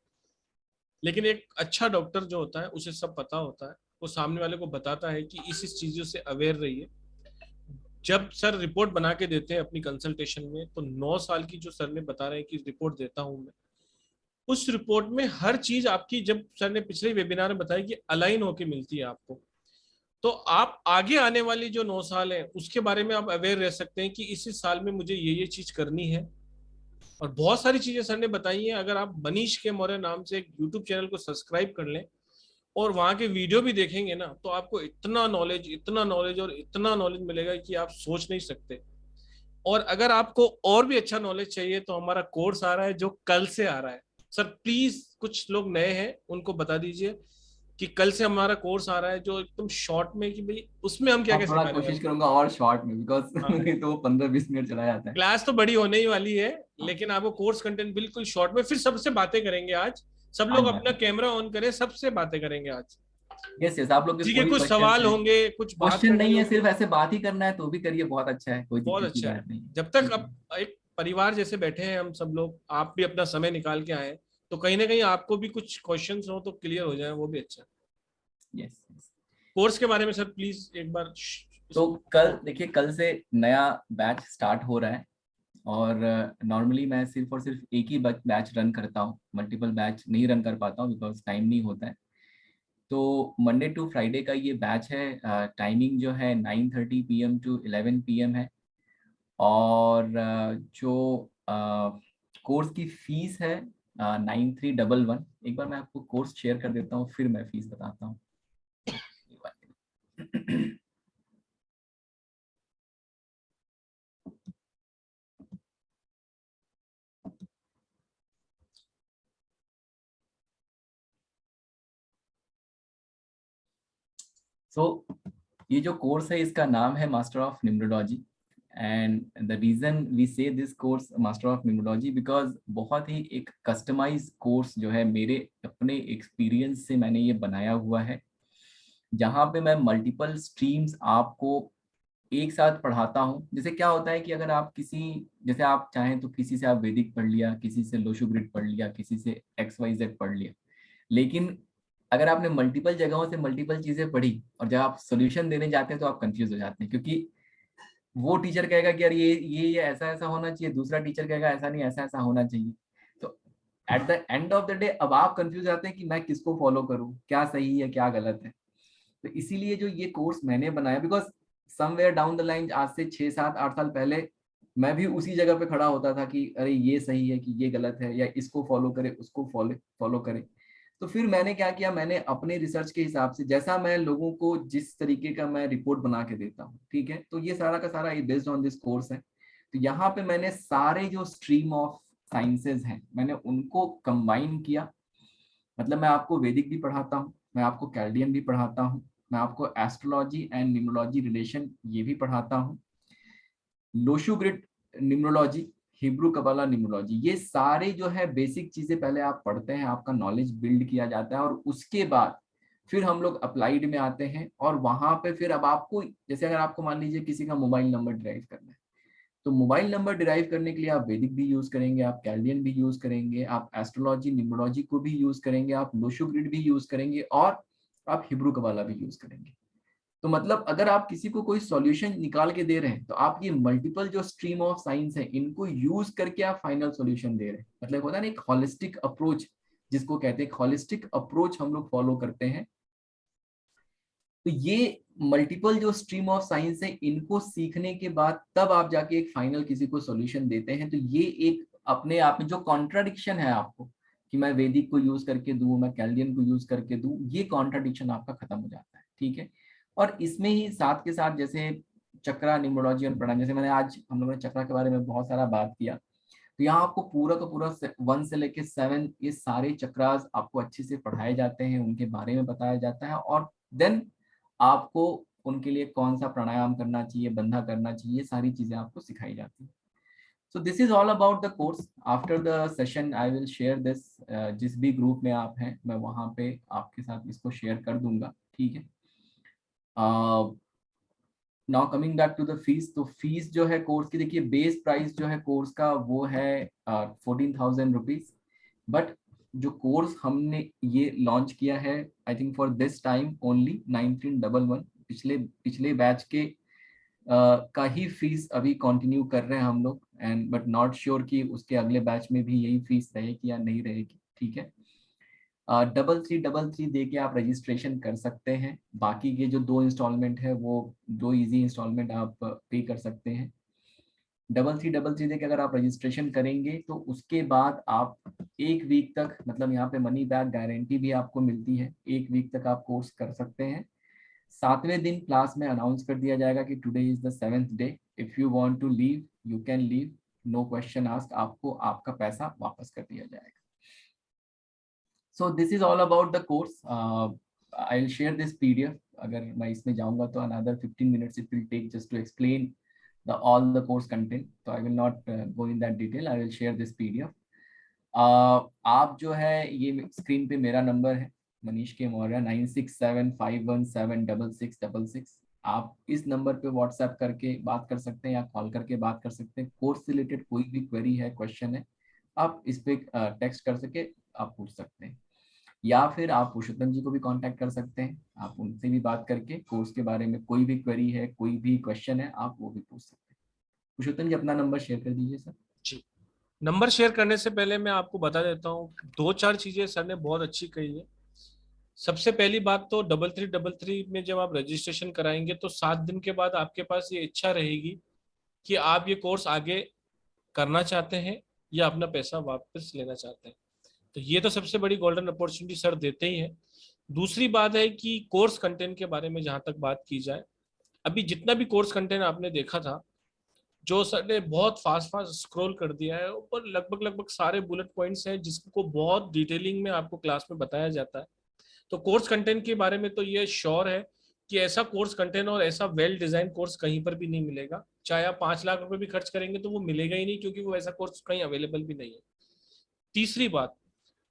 [SPEAKER 4] लेकिन एक अच्छा डॉक्टर जो होता है उसे सब पता होता है, वो सामने वाले को बताता है कि इस चीजों से अवेयर रहिए। जब सर रिपोर्ट बना के देते हैं अपनी कंसल्टेशन में, तो 9 साल की जो सर ने बता रहे हैं कि रिपोर्ट देता हूं मैं, उस रिपोर्ट में हर चीज आपकी, जब सर ने पिछले वेबिनार में बताया कि अलाइन होके मिलती है आपको, तो आप आगे आने वाली जो 9 साल है उसके बारे में आप अवेयर रह सकते हैं कि इस साल में मुझे ये चीज करनी है। और बहुत सारी चीजें सर ने बताई हैं। अगर आप मनीष के मौर्य नाम से एक यूट्यूब चैनल को सब्सक्राइब कर लें और वहां के वीडियो भी देखेंगे ना, तो आपको इतना नॉलेज और इतना नॉलेज मिलेगा कि आप सोच नहीं सकते। और अगर आपको और भी अच्छा नॉलेज चाहिए तो हमारा कोर्स आ रहा है जो कल से आ रहा है। सर प्लीज, कुछ लोग नए हैं उनको बता दीजिए कि कल से हमारा कोर्स आ रहा है जो एकदम शॉर्ट में, कि भाई उसमें हम क्या
[SPEAKER 2] आप
[SPEAKER 4] क्या
[SPEAKER 2] थोड़ा
[SPEAKER 4] सिखाने
[SPEAKER 2] कोशिश
[SPEAKER 4] वाले
[SPEAKER 2] करूंगा और शॉर्ट में, बिकॉज
[SPEAKER 4] हैं। हाँ,
[SPEAKER 2] तो 15-20 मिनट चला जाता है।
[SPEAKER 4] क्लास तो बड़ी होने ही वाली है,
[SPEAKER 2] हाँ
[SPEAKER 4] लेकिन आपको कोर्स कंटेंट बिल्कुल शॉर्ट में, फिर सबसे बातें करेंगे आज। सब
[SPEAKER 2] हाँ
[SPEAKER 4] लोग
[SPEAKER 2] जी,
[SPEAKER 4] अपना कैमरा ऑन करें, सबसे बातें करेंगे आज।
[SPEAKER 2] यस यस, आप लोग के
[SPEAKER 4] जी के
[SPEAKER 2] कोई
[SPEAKER 4] कुछ
[SPEAKER 2] क्वेश्चन
[SPEAKER 4] सवाल
[SPEAKER 2] है?
[SPEAKER 4] होंगे, कुछ बात
[SPEAKER 2] क्वेश्चन
[SPEAKER 4] करनी
[SPEAKER 2] नहीं है,
[SPEAKER 4] होगी,
[SPEAKER 2] सिर्फ ऐसे बात ही करना है तो भी करिए, बहुत अच्छा है, कोई
[SPEAKER 4] बहुत
[SPEAKER 2] दिक्कत की
[SPEAKER 4] अच्छा है।
[SPEAKER 2] बात नहीं है।
[SPEAKER 4] जब तक
[SPEAKER 2] ठीक है।
[SPEAKER 4] अब एक परिवार जैसे बैठे हैं हम सब लोग, आप भी अपना समय निकाल के आए, तो कहीं ना कहीं आपको भी कुछ क्वेश्चंस हो तो क्लियर हो जाए, वो भी अच्छा है।
[SPEAKER 2] Yes yes.
[SPEAKER 4] कोर्स के बारे में सर प्लीज एक बार
[SPEAKER 2] तो कल देखिए, कल से नया बैच स्टार्ट हो रहा है। और नॉर्मली मैं सिर्फ और सिर्फ एक ही बैच रन करता हूँ, मल्टीपल बैच नहीं रन कर पाता हूँ बिकॉज टाइम नहीं होता है। तो मंडे टू फ्राइडे का ये बैच है। टाइमिंग जो है 9:30 PM to 11 PM है। और जो कोर्स की फीस है 9311। एक बार मैं आपको कोर्स शेयर कर देता हूँ, फिर मैं फीस बताता हूँ। सो ये जो कोर्स है इसका नाम है master of numerology. And the reason we say this course master of numerology because बहुत ही एक कस्टमाइज कोर्स जो है, मेरे अपने एक्सपीरियंस से मैंने ये बनाया हुआ है, जहाँ पे मैं मल्टीपल स्ट्रीम्स आपको एक साथ पढ़ाता हूँ। जैसे क्या होता है कि अगर आप जैसे आप चाहें तो किसी से आप वैदिक पढ़ लिया, किसी से लोशो ग्रिड पढ़ लिया, किसी से XYZ पढ़ लिया, लेकिन अगर आपने मल्टीपल जगहों से मल्टीपल चीजें पढ़ी और जब आप सोल्यूशन देने जाते हैं तो आप कंफ्यूज हो जाते हैं, क्योंकि वो टीचर कहेगा कि यार ये ऐसा ऐसा होना चाहिए, दूसरा टीचर कहेगा ऐसा नहीं, ऐसा ऐसा होना चाहिए। तो at the end of the day अब आप कंफ्यूज आते हैं कि मैं किसको फॉलो करूं, क्या सही है क्या गलत है। तो इसीलिए जो ये कोर्स मैंने बनाया, because somewhere down the line, आज से 6-7-8 साल पहले मैं भी उसी जगह पे खड़ा होता था कि अरे ये सही है कि ये गलत है, या इसको फॉलो करे उसको फॉलो करे। तो फिर मैंने क्या किया, मैंने अपने रिसर्च के हिसाब से, जैसा मैं लोगों को जिस तरीके का मैं रिपोर्ट बना के देता हूँ, ठीक है, तो ये सारा का सारा बेस्ड ऑन दिस कोर्स है। तो यहाँ पे मैंने सारे जो स्ट्रीम ऑफ साइंसेज हैं मैंने उनको कंबाइन किया। मतलब मैं आपको वैदिक भी पढ़ाता हूँ, मैं आपको कैल्डियन भी पढ़ाता हूँ, मैं आपको एस्ट्रोलॉजी एंड न्यूमरोलॉजी रिलेशन ये भी पढ़ाता हूँ, Lo Shu grid numerology, Hebrew कबाला numerology, ये सारे जो है बेसिक चीजें पहले आप पढ़ते हैं, आपका नॉलेज बिल्ड किया जाता है, और उसके बाद फिर हम लोग अप्लाइड में आते हैं। और वहां पे फिर अब आपको, जैसे अगर आपको मान लीजिए किसी का मोबाइल नंबर डिराइव करना है, तो मोबाइल नंबर डिराइव करने के लिए आप वैदिक भी यूज करेंगे, आप कैल्डियन भी यूज करेंगे, आप एस्ट्रोलॉजी न्यूमरोलॉजी को भी यूज करेंगे, आप लोशो ग्रिड भी यूज करेंगे, और आप हिब्रू कबाला भी यूज करेंगे। तो मतलब अगर आप किसी को कोई सॉल्यूशन निकाल के दे रहे हैं, तो आप ये मल्टीपल जो स्ट्रीम ऑफ साइंस है इनको यूज करके आप फाइनल सॉल्यूशन दे रहे हैं। मतलब होता है ना एक हॉलिस्टिक अप्रोच, जिसको कहते हैं हॉलिस्टिक अप्रोच हम लोग फॉलो करते हैं। तो ये मल्टीपल जो स्ट्रीम ऑफ साइंस है इनको सीखने के बाद तब आप जाके एक फाइनल किसी को सॉल्यूशन देते हैं। तो ये एक अपने आप में जो कॉन्ट्राडिक्शन है आपको, कि मैं वैदिक को यूज करके दूं, मैं कैल्डियन को यूज करके दूं, ये कॉन्ट्राडिक्शन आपका खत्म हो जाता है। ठीक है, और इसमें ही साथ के साथ जैसे चक्रा, न्यूमरोलॉजी और प्राणायाम, जैसे मैंने आज हम लोगों ने चक्रा के बारे में बहुत सारा बात किया, तो यहाँ आपको पूरा का पूरा 1 से लेके 7 ये सारे चक्रास आपको अच्छे से पढ़ाए जाते हैं, उनके बारे में बताया जाता है, और देन आपको उनके लिए कौन सा प्राणायाम करना चाहिए, बंधा करना चाहिए, ये सारी चीजें आपको सिखाई जाती है। So this is all about the course. After the session, I will share this. जिस भी ग्रुप में आप हैं, मैं वहाँ पे आपके साथ इसको शेयर कर दूंगा, ठीक है। Now coming back to the fees, तो फीस जो है कोर्स की, देखिए बेस प्राइस जो है कोर्स का वो है 14,000 रुपीज, बट जो कोर्स हमने ये लॉन्च किया है, I think for this time only 1911, पिछले बैच के का ही फीस अभी कंटिन्यू कर रहे हैं हम लोग, एंड बट नॉट श्योर कि उसके अगले बैच में भी यही फीस रहेगी या नहीं रहेगी, ठीक है। 3333 दे के आप रजिस्ट्रेशन कर सकते हैं। बाकी के जो 2 इंस्टॉलमेंट है वो 2 इजी इंस्टॉलमेंट आप पे कर सकते हैं। 3333 दे के अगर आप रजिस्ट्रेशन करेंगे तो उसके बाद आप 1 वीक तक, मतलब यहाँ पे मनी बैक गारंटी भी आपको मिलती है, 1 वीक तक आप कोर्स कर सकते हैं। 7वें दिन क्लास में अनाउंस कर दिया जाएगा कि today is the 7th day, if you want to leave you can leave, no question ask, आपको आपका पैसा वापस कर दिया जाएगा। So this is all about the course. I'll share this PDF. अगर मैं इसमें जाऊंगा तो another 15 minutes it will take just to explain all the course content. So I will not go in that detail. I will share this PDF. आप जो है ये screen पे मेरा नंबर है मनीष के मौर्य 9675176666। आप इस नंबर पे व्हाट्सएप करके बात कर सकते हैं या कॉल करके बात कर सकते हैं। कोर्स से रिलेटेड कोई भी क्वेरी है, क्वेश्चन है, आप इस पे टेक्स्ट कर सके आप पूछ सकते हैं, या फिर आप पुरुषोत्तम जी को भी कांटेक्ट कर सकते हैं, आप उनसे भी बात करके कोर्स के बारे में कोई भी क्वेरी है, कोई भी क्वेश्चन है, आप वो भी पूछ सकते हैं। पुरुषोत्तम जी अपना नंबर शेयर कर दीजिए सर।
[SPEAKER 4] जी, नंबर शेयर करने से पहले मैं आपको बता देता हूँ 2-4 चीजें सर ने बहुत अच्छी कही है। सबसे पहली बात तो 3333 में जब आप रजिस्ट्रेशन कराएंगे तो 7 दिन के बाद आपके पास ये इच्छा रहेगी कि आप ये कोर्स आगे करना चाहते हैं या अपना पैसा वापस लेना चाहते हैं, तो ये तो सबसे बड़ी गोल्डन अपॉर्चुनिटी सर देते ही हैं। दूसरी बात है कि कोर्स कंटेंट के बारे में जहां तक बात की जाए, अभी जितना भी कोर्स कंटेंट आपने देखा था, जो सर ने बहुत फास्ट स्क्रॉल कर दिया है, ऊपर लगभग सारे बुलेट पॉइंट्स हैं जिसको बहुत डिटेलिंग में आपको क्लास में बताया जाता है। तो कोर्स कंटेंट के बारे में तो ये श्योर है कि ऐसा कोर्स कंटेंट और ऐसा वेल डिजाइन कोर्स कहीं पर भी नहीं मिलेगा। चाहे आप 5 लाख रुपए भी खर्च करेंगे तो वो मिलेगा ही नहीं, क्योंकि वो ऐसा कोर्स कहीं अवेलेबल भी नहीं है। तीसरी बात,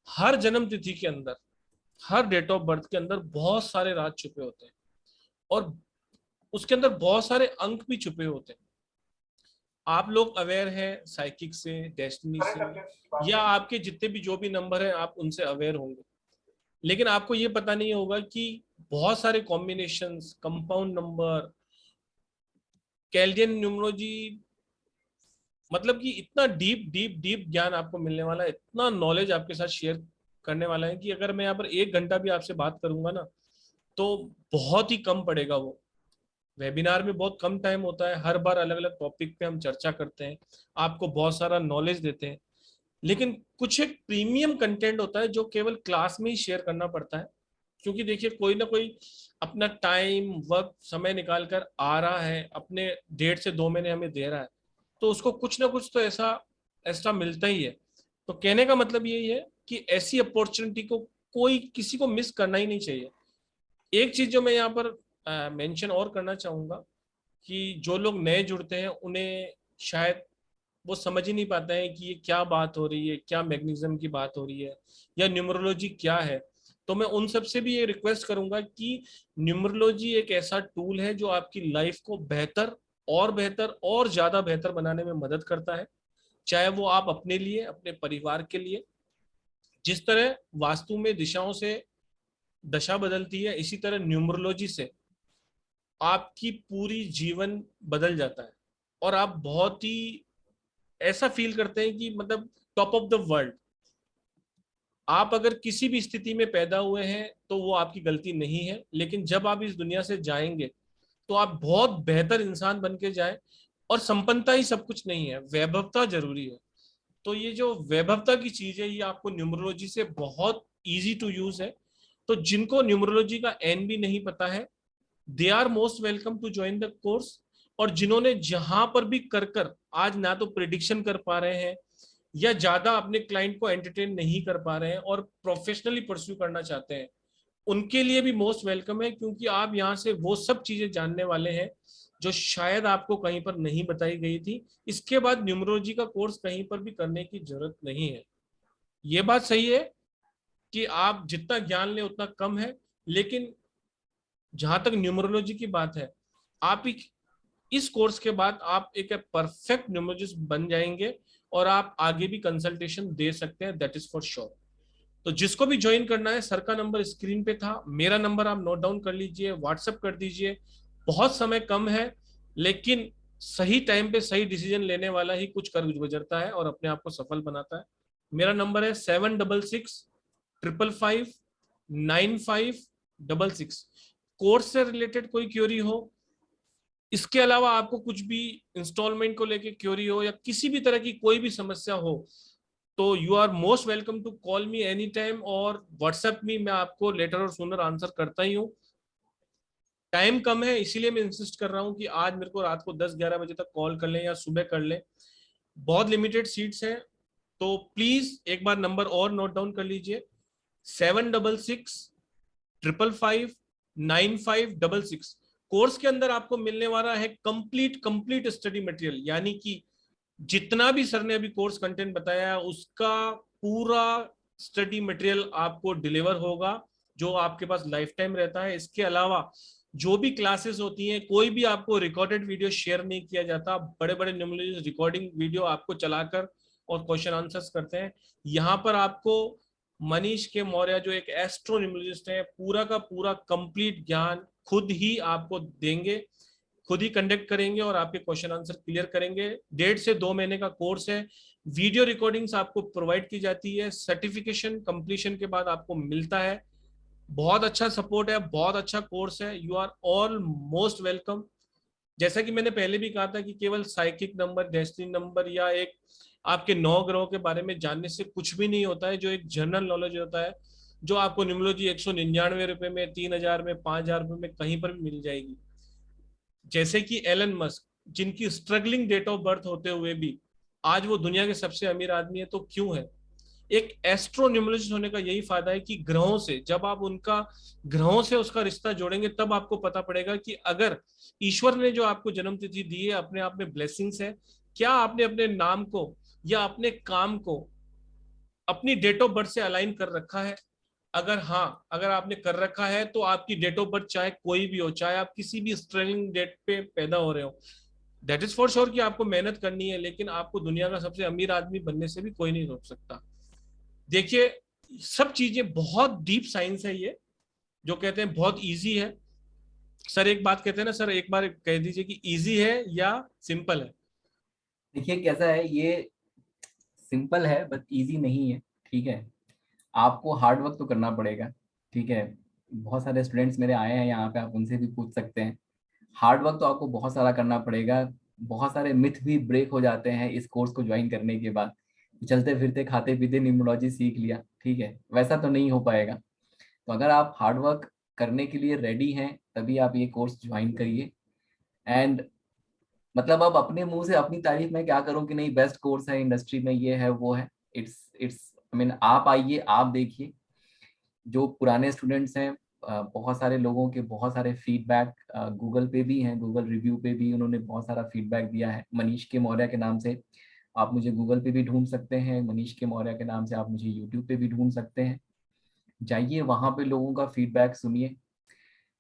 [SPEAKER 4] हर जन्म तिथि के अंदर, हर डेट ऑफ बर्थ के अंदर बहुत सारे राज छुपे होते हैं और उसके अंदर बहुत सारे अंक भी छुपे होते हैं। आप लोग अवेयर हैं साइकिक से, डेस्टिनी से, या आपके जितने भी जो भी नंबर हैं आप उनसे अवेयर होंगे, लेकिन आपको ये पता नहीं होगा कि बहुत सारे combinations, compound number, Chaldean numerology, मतलब कि इतना डीप ज्ञान आपको मिलने वाला है, इतना नॉलेज आपके साथ शेयर करने वाला है कि अगर मैं यहाँ पर 1 घंटा भी आपसे बात करूंगा ना तो बहुत ही कम पड़ेगा। वो वेबिनार में बहुत कम टाइम होता है, हर बार अलग अलग टॉपिक पे हम चर्चा करते हैं, आपको बहुत सारा नॉलेज देते हैं, लेकिन कुछ एक प्रीमियम कंटेंट होता है जो केवल क्लास में ही शेयर करना पड़ता है। क्योंकि देखिए कोई ना कोई अपना टाइम, वक्त, समय निकाल कर आ रहा है, अपने 1.5 से 2 महीने हमें दे रहा है, तो उसको कुछ ना कुछ तो ऐसा एक्स्ट्रा मिलता ही है। तो कहने का मतलब यही है कि ऐसी अपॉर्चुनिटी को कोई किसी को मिस करना ही नहीं चाहिए। एक चीज जो मैं यहाँ पर मेंशन और करना चाहूंगा कि जो लोग नए जुड़ते हैं उन्हें शायद वो समझ ही नहीं पाते हैं कि ये क्या बात हो रही है, क्या मैग्नेटिज्म की बात हो रही है, या न्यूमरोलॉजी क्या है। तो मैं उन सबसे भी ये रिक्वेस्ट करूंगा कि न्यूमरोलॉजी एक ऐसा टूल है जो आपकी लाइफ को बेहतर और ज्यादा बेहतर बनाने में मदद करता है। चाहे वो आप अपने लिए, अपने परिवार के लिए, जिस तरह वास्तु में दिशाओं से दशा बदलती है, इसी तरह न्यूमरोलॉजी से आपकी पूरी जीवन बदल जाता है और आप बहुत ही ऐसा फील करते हैं कि मतलब टॉप ऑफ द वर्ल्ड। आप अगर किसी भी स्थिति में पैदा हुए हैं तो वो आपकी गलती नहीं है, लेकिन जब आप इस दुनिया से जाएंगे तो आप बहुत बेहतर इंसान बन के जाए। और संपन्नता ही सब कुछ नहीं है, वैभवता जरूरी है। तो ये जो वैभवता की चीज है ये आपको न्यूमरोलॉजी से बहुत इजी टू यूज है। तो जिनको न्यूमरोलॉजी का एन भी नहीं पता है, they are most welcome to join the course. और जिन्होंने जहां पर भी कर आज ना तो प्रिडिक्शन कर पा रहे हैं या ज्यादा अपने क्लाइंट को एंटरटेन नहीं कर पा रहे हैं और प्रोफेशनली परस्यू करना चाहते हैं, उनके लिए भी मोस्ट वेलकम है, क्योंकि आप यहाँ से वो सब चीजें जानने वाले हैं जो शायद आपको कहीं पर नहीं बताई गई थी। इसके बाद न्यूमरोलॉजी का कोर्स कहीं पर भी करने की जरूरत नहीं है। ये बात सही है कि आप जितना ज्ञान लें उतना कम है, लेकिन जहां तक न्यूमरोलॉजी की बात है, आप इस कोर्स के बाद आप एक परफेक्ट न्यूमरोलॉजिस्ट बन जाएंगे और आप आगे भी कंसल्टेशन दे सकते हैं, दैट इज फॉर श्योर। तो जिसको भी ज्वाइन करना है, सर का नंबर स्क्रीन पे था, मेरा नंबर आप नोट डाउन कर लीजिए, व्हाट्सएप कर दीजिए। बहुत समय कम है, लेकिन सही टाइम पे सही डिसीजन लेने वाला ही कुछ कर गुजरता है और अपने आप को सफल बनाता है। मेरा नंबर है 7665559566। कोर्स से रिलेटेड कोई क्वेरी हो, इसके अलावा आपको कुछ भी इंस्टॉलमेंट को लेके क्वेरी हो या किसी भी तरह की कोई भी समस्या हो, तो you are most welcome to call me any time, और व्हाट्सएप में मैं आपको लेटर और सूनर आंसर करता ही हूँ। टाइम कम है, इसीलिए मैं इंसिस्ट कर रहा हूँ कि आज मेरे को रात को 10-11 बजे तक कॉल कर लें या सुबह कर लें। बहुत लिमिटेड सीट्स हैं, तो प्लीज एक बार नंबर और नोट डाउन कर लीजिए, 7665559566। कोर्स के अंदर आपको मिलने वाला है कंप्लीट स्टडी मटेरियल, यानी कि जितना भी सर ने अभी कोर्स कंटेंट बताया है उसका पूरा स्टडी मटेरियल आपको डिलीवर होगा, जो आपके पास लाइफ टाइम रहता है। इसके अलावा जो भी क्लासेस होती हैं, कोई भी आपको रिकॉर्डेड वीडियो शेयर नहीं किया जाता। बड़े बड़े न्यूमरोलॉजिस्ट रिकॉर्डिंग वीडियो आपको चलाकर और क्वेश्चन आंसर्स करते हैं। यहाँ पर आपको मनीष के मौर्य, जो एक एस्ट्रो न्यूमरोलॉजिस्ट है, पूरा का पूरा कंप्लीट ज्ञान खुद ही आपको देंगे, खुद ही कंडक्ट करेंगे और आपके क्वेश्चन आंसर क्लियर करेंगे। 1.5 से 2 महीने का कोर्स है। वीडियो रिकॉर्डिंग्स आपको प्रोवाइड की जाती है, सर्टिफिकेशन कंप्लीशन के बाद आपको मिलता है। बहुत अच्छा सपोर्ट है, बहुत अच्छा कोर्स है, you are all most welcome. जैसा कि मैंने पहले भी कहा था कि केवल साइकिक नंबर, डेस्टिनी नंबर या एक आपके 9 ग्रहों के बारे में जानने से कुछ भी नहीं होता है। जो एक जनरल नॉलेज होता है, जो आपको न्यूमरोलॉजी 199 रुपए में, 3000 में, 5000 रुपए में कहीं पर भी मिल जाएगी। जैसे कि एलन मस्क, जिनकी स्ट्रगलिंग डेट ऑफ बर्थ होते हुए भी आज वो दुनिया के सबसे अमीर आदमी है, तो क्यों है? एक एस्ट्रोन्यूमरोलॉजिस्ट होने का यही फायदा है कि ग्रहों से, जब आप उनका ग्रहों से उसका रिश्ता जोड़ेंगे, तब आपको पता पड़ेगा कि अगर ईश्वर ने जो आपको जन्म तिथि दी है अपने आप में ब्लेसिंग्स है, क्या आपने अपने नाम को या अपने काम को अपनी डेट ऑफ बर्थ से अलाइन कर रखा है? अगर हाँ, अगर आपने कर रखा है, तो आपकी डेट ऑफ बर्थ चाहे कोई भी हो, चाहे आप किसी भी स्ट्रगलिंग डेट पे पैदा हो रहे हो, दैट इज फॉर श्योर कि आपको मेहनत करनी है, लेकिन आपको दुनिया का सबसे अमीर आदमी बनने से भी कोई नहीं रोक सकता। देखिए, सब चीजें बहुत डीप साइंस है ये, जो कहते हैं बहुत इजी है। सर एक बात कहते हैं ना, सर एक बार कह दीजिए कि इजी है या सिंपल है।
[SPEAKER 2] देखिए कैसा है, ये सिंपल है बट इजी नहीं है। ठीक है, आपको हार्ड वर्क तो करना पड़ेगा। ठीक है, बहुत सारे स्टूडेंट्स मेरे आए हैं यहाँ पे, आप उनसे भी पूछ सकते हैं। हार्ड वर्क तो आपको बहुत सारा करना पड़ेगा। बहुत सारे मिथ भी ब्रेक हो जाते हैं इस कोर्स को ज्वाइन करने के बाद। चलते फिरते खाते पीते न्यूमरोलॉजी सीख लिया, ठीक है, वैसा तो नहीं हो पाएगा। तो अगर आप हार्ड वर्क करने के लिए रेडी हैं, तभी आप ये कोर्स ज्वाइन करिए। एंड मतलब अब अपने मुंह से अपनी तारीफ में क्या करूं कि नहीं बेस्ट कोर्स है इंडस्ट्री में, ये है वो है। इट्स आई मीन, आप आइए, आप देखिए। जो पुराने स्टूडेंट्स हैं, बहुत सारे लोगों के बहुत सारे फीडबैक गूगल पे भी हैं, गूगल रिव्यू पे भी उन्होंने बहुत सारा फीडबैक दिया है। मनीष के मौर्य के नाम से आप मुझे गूगल पे भी ढूंढ सकते हैं, मनीष के मौर्य के नाम से आप मुझे यूट्यूब पे भी ढूंढ सकते हैं। जाइए वहां पे लोगों का फीडबैक सुनिए।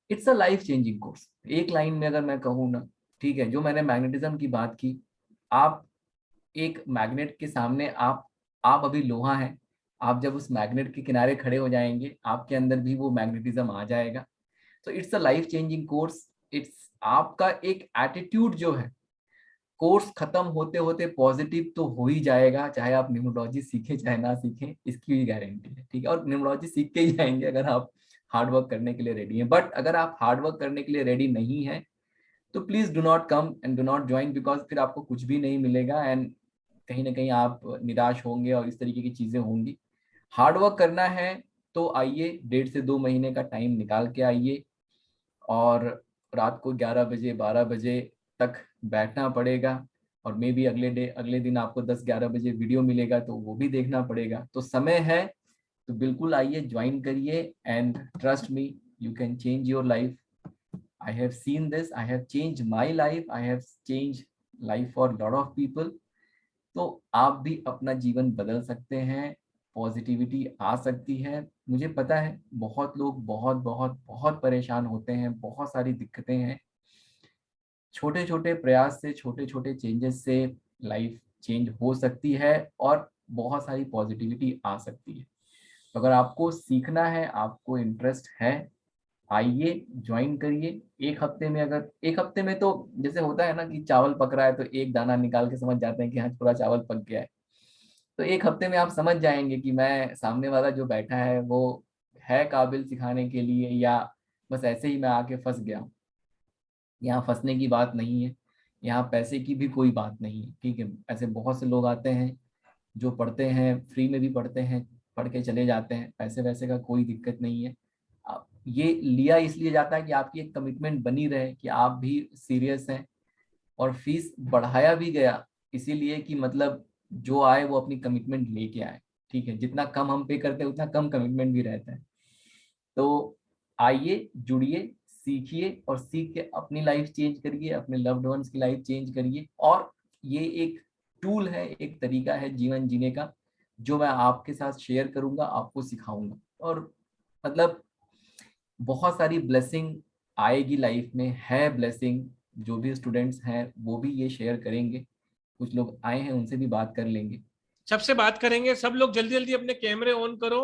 [SPEAKER 2] It's a life changing course. एक लाइन में अगर मैं कहूँ ना, ठीक है, जो मैंने मैग्नेटिज्म की बात की, आप एक मैग्नेट के सामने, आप अभी लोहा है, आप जब उस मैग्नेट के किनारे खड़े हो जाएंगे, आपके अंदर भी वो मैग्नेटिज्म आ जाएगा। तो it's a life changing course. It's आपका एक एटीट्यूड जो है, कोर्स खत्म होते होते पॉजिटिव तो हो ही जाएगा, चाहे आप न्यूमरोलॉजी सीखें चाहे ना सीखें, इसकी भी गारंटी है। ठीक है, और न्यूमरोलॉजी सीख के ही जाएंगे अगर आप हार्ड वर्क करने के लिए रेडी हैं। बट अगर आप हार्ड वर्क करने के लिए रेडी नहीं है, तो please do not come and do not join, because फिर आपको कुछ भी नहीं मिलेगा एंड कहीं ना कहीं आप निराश होंगे और इस तरीके की चीजें होंगी। हार्ड वर्क करना है तो आइए, 1.5 से 2 महीने का टाइम निकाल के आइए और रात को 11 बजे 12 बजे तक बैठना पड़ेगा, और मे बी अगले दिन आपको 10-11 बजे वीडियो मिलेगा तो वो भी देखना पड़ेगा। तो समय है तो बिल्कुल आइए, ज्वाइन करिए, and trust me, you can change your life. I have seen this, I have changed my life, I have changed life for lot of people। तो आप भी अपना जीवन बदल सकते हैं, पॉजिटिविटी आ सकती है। मुझे पता है बहुत लोग बहुत बहुत बहुत परेशान होते हैं, बहुत सारी दिक्कतें हैं। छोटे छोटे प्रयास से, छोटे छोटे चेंजेस से लाइफ चेंज हो सकती है और बहुत सारी पॉजिटिविटी आ सकती है। तो अगर आपको सीखना है, आपको इंटरेस्ट है, आइए ज्वाइन करिए। एक हफ्ते में तो जैसे होता है ना कि चावल पक रहा है तो एक दाना निकाल के समझ जाते हैं कि हाँ पूरा चावल पक गया है। तो एक हफ्ते में आप समझ जाएंगे कि मैं, सामने वाला जो बैठा है वो है काबिल सिखाने के लिए, या बस ऐसे ही मैं आके फंस गया हूँ। यहाँ फंसने की बात नहीं है, यहाँ पैसे की भी कोई बात नहीं है, ठीक है। ऐसे बहुत से लोग आते हैं जो पढ़ते हैं, फ्री में भी पढ़ते हैं, पढ़ के चले जाते हैं, पैसे वैसे का कोई दिक्कत नहीं है। ये लिया इसलिए जाता है कि आपकी एक कमिटमेंट बनी रहे कि आप भी सीरियस हैं, और फीस बढ़ाया भी गया इसीलिए कि मतलब जो आए वो अपनी कमिटमेंट लेके आए, ठीक है। जितना कम हम पे करते हैं उतना कम कमिटमेंट भी रहता है। तो आइए, जुड़िए, सीखिए, और सीख के अपनी लाइफ चेंज करिए, अपने लव्ड वंस की लाइफ चेंज करिए। और ये एक टूल है, एक तरीका है जीवन जीने का, जो मैं आपके साथ शेयर करूंगा, आपको सिखाऊंगा। और मतलब बहुत सारी ब्लेसिंग आएगी लाइफ में, है ब्लेसिंग। जो भी स्टूडेंट्स हैं वो भी ये शेयर करेंगे, कुछ लोग आए हैं उनसे भी बात कर लेंगे।
[SPEAKER 4] सबसे बात करेंगे। सब लोग जल्दी जल्दी अपने कैमरे ऑन करो,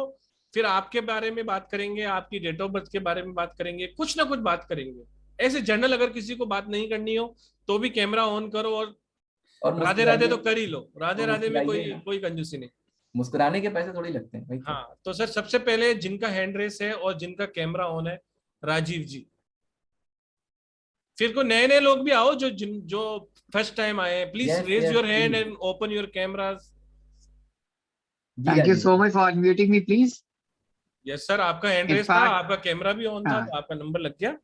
[SPEAKER 4] फिर आपके बारे में बात करेंगे, आपकी डेट ऑफ बर्थ के बारे में बात करेंगे, कुछ ना कुछ बात करेंगे। ऐसे जनरल अगर किसी को बात नहीं करनी हो तो भी कैमरा ऑन करो, और राधे राधे तो कर ही लो। राधे राधे में कोई कोई कंजूसी नहीं।
[SPEAKER 2] मुस्कुराने के पैसे थोड़ी लगते हैं भाई।
[SPEAKER 4] हाँ, तो सर सबसे पहले जिनका हैंड रेस है और जिनका कैमरा ऑन है, राजीव जी। फिर को नए नए लोग भी आओ जो फर्स्ट टाइम आए, please raise your hand and open your cameras.
[SPEAKER 1] Thank you so much for unmuting me, please.
[SPEAKER 4] Yes sir, आपका हैंड रेस था, आपका कैमरा भी ऑन था, तो आपका नंबर लग गया।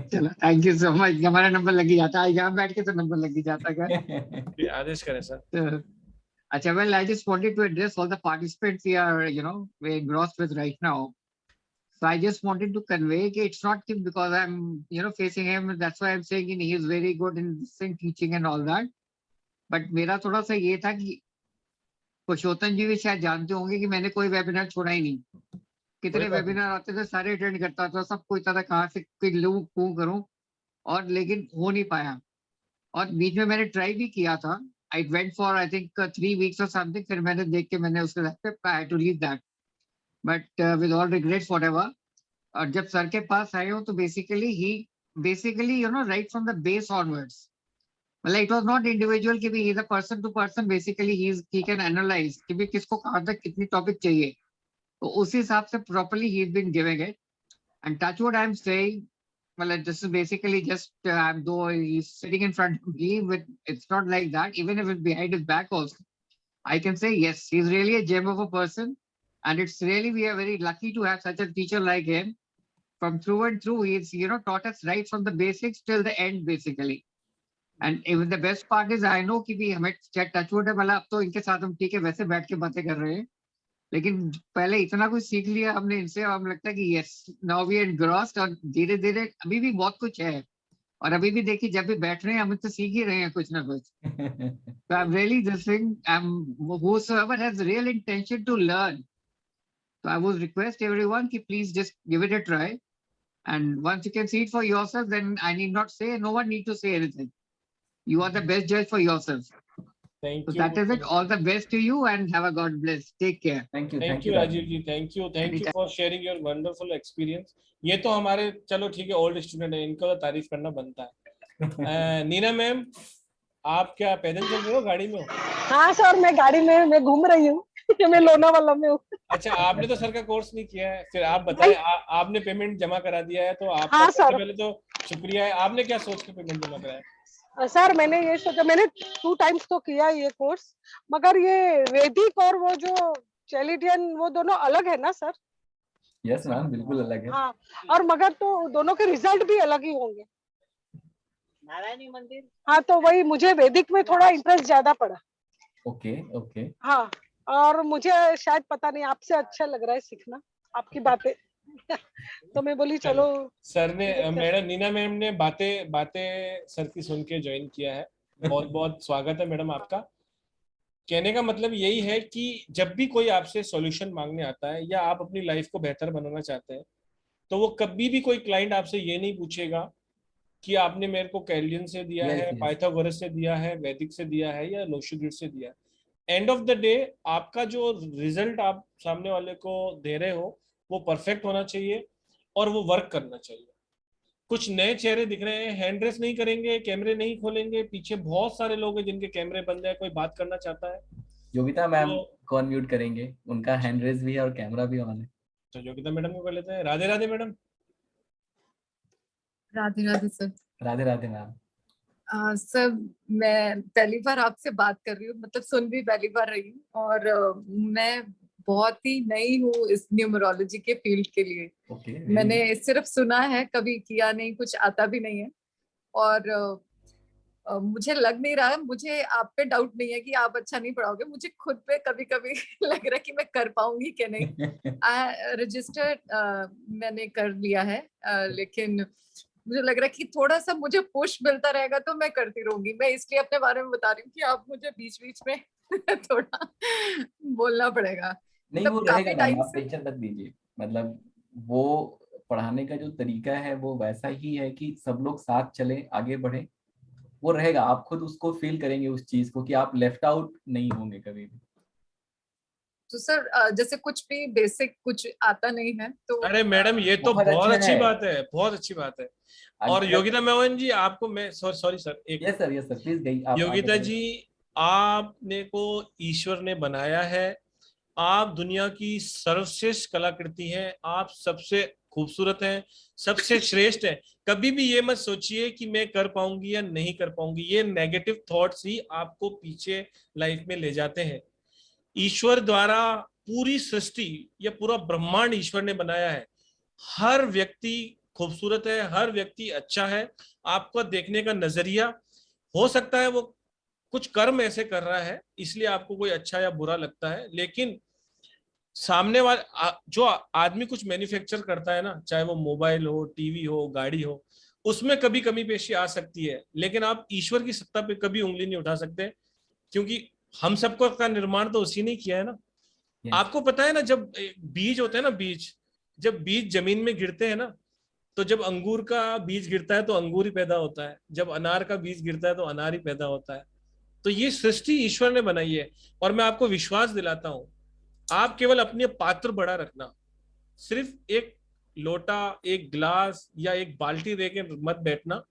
[SPEAKER 1] चलो, थैंक यू सो मच। हमारा नंबर लग ही जाता है, यहाँ बैठ के तो नंबर लग ही जाता है।
[SPEAKER 4] आदेश करें सर।
[SPEAKER 1] अच्छा, well, I just wanted to address all the participants we are, we're engrossed with right now. So I just wanted to convey that it's not because I'm, facing him. That's why I'm saying he is very good in teaching and all that. But मेरा थोड़ा सा ये था कि पुरुषोत्तम जी भी शायद जानते होंगे कि मैंने कोई वेबिनार छोड़ा ही नहीं। कितने वेबिनार आते थे सारे अटेंड करता था, सब कोई था कहाँ से कोई लूं क्यों करूं, और लेकिन हो नहीं पाया। और बीच में मैंने ट्राई भी किया था, I went for I think 3 weeks और समथिंग, फिर मैंने देख के मैंने उसके बाद I had to leave that, but with all regrets whatever. और जब सर के पास आए हो तो basically right from the base onwards, मतलब इट वाज नॉट इंडिविजुअल कि he is a person to person, basically he can analyze कि भी किसको कहाँ तक कितनी टॉपिक चाहिए, तो उस हिसाब से properly he is been giving it. And touch wood I am saying, well, this is basically just though he's sitting in front of me, with it's not like that. Even if it's behind his back also, I can say yes, he's really a gem of a person, and it's really, we are very lucky to have such a teacher like him. From through and through, he's taught us right from the basics till the end basically. And even the best part is I know कि भी हमें touch wood है, मतलब अब तो इनके साथ हम ठीक है वैसे बैठ के बातें कर रहे हैं, लेकिन पहले इतना कुछ सीख लिया हमने इनसे, हमें लगता है कि yes now we are engrossed, और धीरे धीरे अभी भी बहुत कुछ है, और अभी भी देखिए जब भी बैठ रहे हैं हम तो सीख ही रहे हैं कुछ ना कुछ। So I'm really this thing, whosoever has real intention to learn, so I would request everyone कि please just give it a try, and once you can see it for yourself, then I need not say, no one need to say anything. You are the best judge for yourself.
[SPEAKER 4] Thank
[SPEAKER 1] so
[SPEAKER 4] you.
[SPEAKER 1] that is it. All the best to you and have a God bless. Take care.
[SPEAKER 2] Thank you
[SPEAKER 4] Rajiv ji, thank you for sharing your wonderful experience. ये तो हमारे, चलो ठीक है, old student है, इनको तो तारीफ करना बनता है। नीना मैम, आप क्या पैदल चल रहे हो, गाड़ी में हो?
[SPEAKER 3] हाँ सर, मैं गाड़ी में, मैं घूम रही हूँ। मैं लोनावाला में हूँ।
[SPEAKER 4] अच्छा, आपने तो सर का कोर्स नहीं किया है, फिर आप बताएं। आपने पेमेंट जमा करा दिया है, तो आपका
[SPEAKER 3] हाँ,
[SPEAKER 4] सबसे पहले तो शुक्रिया है। आपने क्या सोच के पेमेंट जमा कराया?
[SPEAKER 3] सर मैंने ये सोचा, मैंने 2 times तो किया ये कोर्स, मगर ये वैदिक और वो जो चैलिडियन वो दोनों अलग है ना सर?
[SPEAKER 2] यस मैम, बिल्कुल अलग है।
[SPEAKER 3] हाँ, और मगर तो दोनों के रिजल्ट भी अलग ही होंगे।
[SPEAKER 6] नारायणी मंदिर।
[SPEAKER 7] हाँ, तो वही मुझे वैदिक में थोड़ा इंटरेस्ट ज्यादा पड़ा।
[SPEAKER 2] Okay okay.
[SPEAKER 7] हाँ, और मुझे शायद पता नहीं, आपसे अच्छा लग रहा है सीखना आपकी बातें। तो मैं बोली चलो।
[SPEAKER 4] सर ने मैडम नीना मैम ने बातें बातें सर की सुन के ज्वाइन किया है। बहुत बहुत स्वागत है मैडम आपका। कहने का मतलब यही है कि जब भी कोई आपसे सॉल्यूशन मांगने आता है या आप अपनी लाइफ को बेहतर बनाना चाहते हैं, तो वो कभी भी कोई क्लाइंट आपसे ये नहीं पूछेगा कि आपने मेरे को कैल्डियन से दिया
[SPEAKER 2] Yes,
[SPEAKER 4] है,
[SPEAKER 2] yes.
[SPEAKER 4] पाइथागोरस से दिया है, वैदिक से दिया है या लोशुग्रिड से दिया है। एंड ऑफ द डे आपका जो रिजल्ट आप सामने वाले को दे रहे हो वो परफेक्ट होना चाहिए और वो वर्क करना चाहिए। कुछ नए चेहरे दिख रहे हैं, हैंड रेस नहीं करेंगे, कैमरे नहीं खोलेंगे, पीछे बहुत सारे लोग हैं जिनके कैमरे बंद है, कोई बात करना चाहता है
[SPEAKER 2] योगिता मैम
[SPEAKER 4] तो
[SPEAKER 2] को अनम्यूट करेंगे, उनका हैंड रेज भी है और कैमरा भी ऑन है।
[SPEAKER 4] तो योगिता मैडम को कर लेते हैं। Radhe Radhe madam.
[SPEAKER 8] Radhe Radhe sir.
[SPEAKER 2] Radhe Radhe ma'am.
[SPEAKER 8] Sir मैं पहली बार आपसे बात कर रही हूँ, मतलब सुन भी पहली बार रही हूँ, और मैं बहुत ही नई हूँ इस न्यूमरोलॉजी के फील्ड के लिए।
[SPEAKER 2] ओके।
[SPEAKER 8] मैंने सिर्फ सुना है, कभी किया नहीं, कुछ आता भी नहीं है। और मुझे लग नहीं रहा है, मुझे आप पे डाउट नहीं है कि आप अच्छा नहीं पढ़ाओगे, मुझे खुद पे कभी कभी लग रहा है कि मैं कर पाऊंगी कि नहीं। रजिस्टर मैंने कर लिया है, लेकिन मुझे लग रहा है कि थोड़ा सा मुझे पुश मिलता रहेगा तो मैं करती रहूंगी। मैं इसलिए अपने बारे में बता रही हूँ कि आप मुझे बीच बीच में थोड़ा बोलना पड़ेगा।
[SPEAKER 2] नहीं वो
[SPEAKER 8] मतलब
[SPEAKER 2] रहेगा
[SPEAKER 8] काफी
[SPEAKER 2] मैम,
[SPEAKER 8] टाइम
[SPEAKER 2] आप
[SPEAKER 8] से।
[SPEAKER 2] टेंशन मत लीजिए। मतलब वो पढ़ाने का जो तरीका है वो वैसा ही है कि सब लोग साथ चले आगे बढ़े, वो रहेगा। आप खुद उसको फील करेंगे उस चीज को कि आप लेफ्ट आउट नहीं होंगे कभी भी।
[SPEAKER 8] तो सर जैसे कुछ भी बेसिक कुछ आता नहीं है तो।
[SPEAKER 4] अरे मैडम ये तो
[SPEAKER 2] बहुत
[SPEAKER 4] बहुत
[SPEAKER 2] अच्छा
[SPEAKER 4] अच्छी
[SPEAKER 2] है।
[SPEAKER 4] बात है, बहुत अच्छी बात है। और
[SPEAKER 2] अगर
[SPEAKER 4] योगिता मोहन जी आपको मैं सॉरी सर एक
[SPEAKER 2] यस सर प्लीज गई आप आगे
[SPEAKER 4] योगिता
[SPEAKER 2] बढ़ें।
[SPEAKER 4] जी, आपने को ईश्वर ने बनाया है, आप दुनिया की सर्वश्रेष्ठ कलाकृति हैं, आप सबसे खूबसूरत हैं, सबसे श्रेष्ठ हैं। कभी भी ये मत सोचिए कि मैं कर पाऊंगी या नहीं कर पाऊंगी, ये नेगेटिव थॉट्स ही आपको पीछे लाइफ में ले जाते हैं। ईश्वर द्वारा पूरी सृष्टि या पूरा ब्रह्मांड ईश्वर ने बनाया है। हर व्यक्ति खूबसूरत है, हर व्यक्ति अच्छा है। आपका देखने का नजरिया हो सकता है वो कुछ कर्म ऐसे कर रहा है इसलिए आपको कोई अच्छा या बुरा लगता है, लेकिन सामने वाला जो आदमी कुछ मैन्युफैक्चर करता है ना, चाहे वो मोबाइल हो, टीवी हो, गाड़ी हो, उसमें कभी कमी पेशी आ सकती है, लेकिन आप ईश्वर की सत्ता पे कभी उंगली नहीं उठा सकते, क्योंकि हम सबको का निर्माण तो उसी ने किया है ना।
[SPEAKER 2] Yes.
[SPEAKER 4] आपको पता है ना, जब बीज होते हैं ना, बीज जब बीज जमीन में गिरते हैं ना, तो जब अंगूर का बीज गिरता है तो अंगूर ही पैदा होता है, जब अनार का बीज गिरता है तो अनार ही पैदा होता है। तो ये सृष्टि ईश्वर ने बनाई है। और मैं आपको विश्वास दिलाता हूं, आप केवल अपने पात्र बड़ा रखना, सिर्फ एक लोटा, एक ग्लास या एक बाल्टी दे के मत बैठना।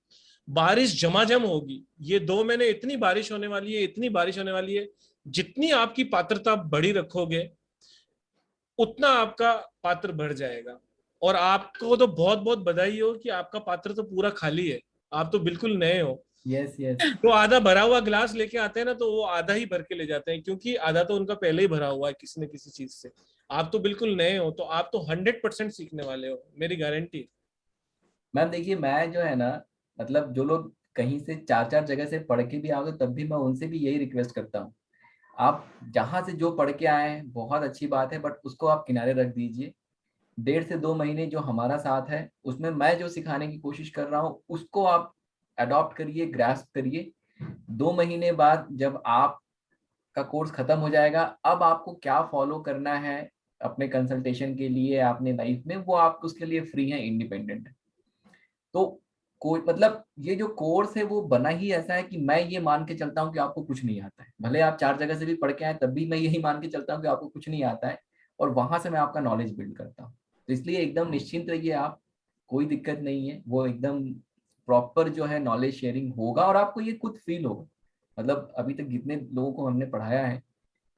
[SPEAKER 4] बारिश झमाझम होगी, ये 2 महीने इतनी बारिश होने वाली है, इतनी बारिश होने वाली है। जितनी आपकी पात्रता बड़ी रखोगे उतना आपका पात्र बढ़ जाएगा। और आपको तो बहुत बहुत बधाई हो कि आपका पात्र तो पूरा खाली है, आप तो बिल्कुल नए हो।
[SPEAKER 2] Yes yes.
[SPEAKER 4] तो आधा भरा हुआ गिलास लेके आते हैं ना, तो वो आधा ही भर के ले जाते हैं, क्योंकि आधा तो उनका पहले ही भरा हुआ है किसी न किसी चीज से। आप तो बिल्कुल नए हो, तो आप तो 100% सीखने वाले हो, मेरी गारंटी।
[SPEAKER 2] मैम देखिए, मैं जो है ना, मतलब जो लोग कहीं से 4-4 जगह से पढ़ के भी आओगे तब भी मैं उनसे भी यही रिक्वेस्ट करता हूँ, आप जहाँ से जो पढ़ के आए हैं बहुत अच्छी बात है, बट उसको आप किनारे रख दीजिए। 1.5 से 2 महीने जो हमारा साथ है उसमें मैं जो सिखाने की कोशिश कर रहा हूँ उसको आप अडॉप्ट करिए, ग्रास्प करिए। 2 महीने बाद जब आप का कोर्स खत्म हो जाएगा, अब आपको क्या फॉलो करना है अपने कंसल्टेशन के लिए अपने लाइफ में, वो आप उसके लिए फ्री है, इंडिपेंडेंट है। तो कोई मतलब ये जो कोर्स है वो बना ही ऐसा है कि मैं ये मान के चलता हूँ कि आपको कुछ नहीं आता है, भले आप 4 जगह से भी पढ़ के आए तब भी मैं यही मान के चलता हूँ कि आपको कुछ नहीं आता है, और वहां से मैं आपका नॉलेज बिल्ड करता हूँ। तो इसलिए एकदम निश्चिंत रहिए आप, कोई दिक्कत नहीं है, वो एकदम प्रॉपर जो है नॉलेज शेयरिंग होगा और आपको ये खुद फील होगा। मतलब अभी तक जितने लोगों को हमने पढ़ाया है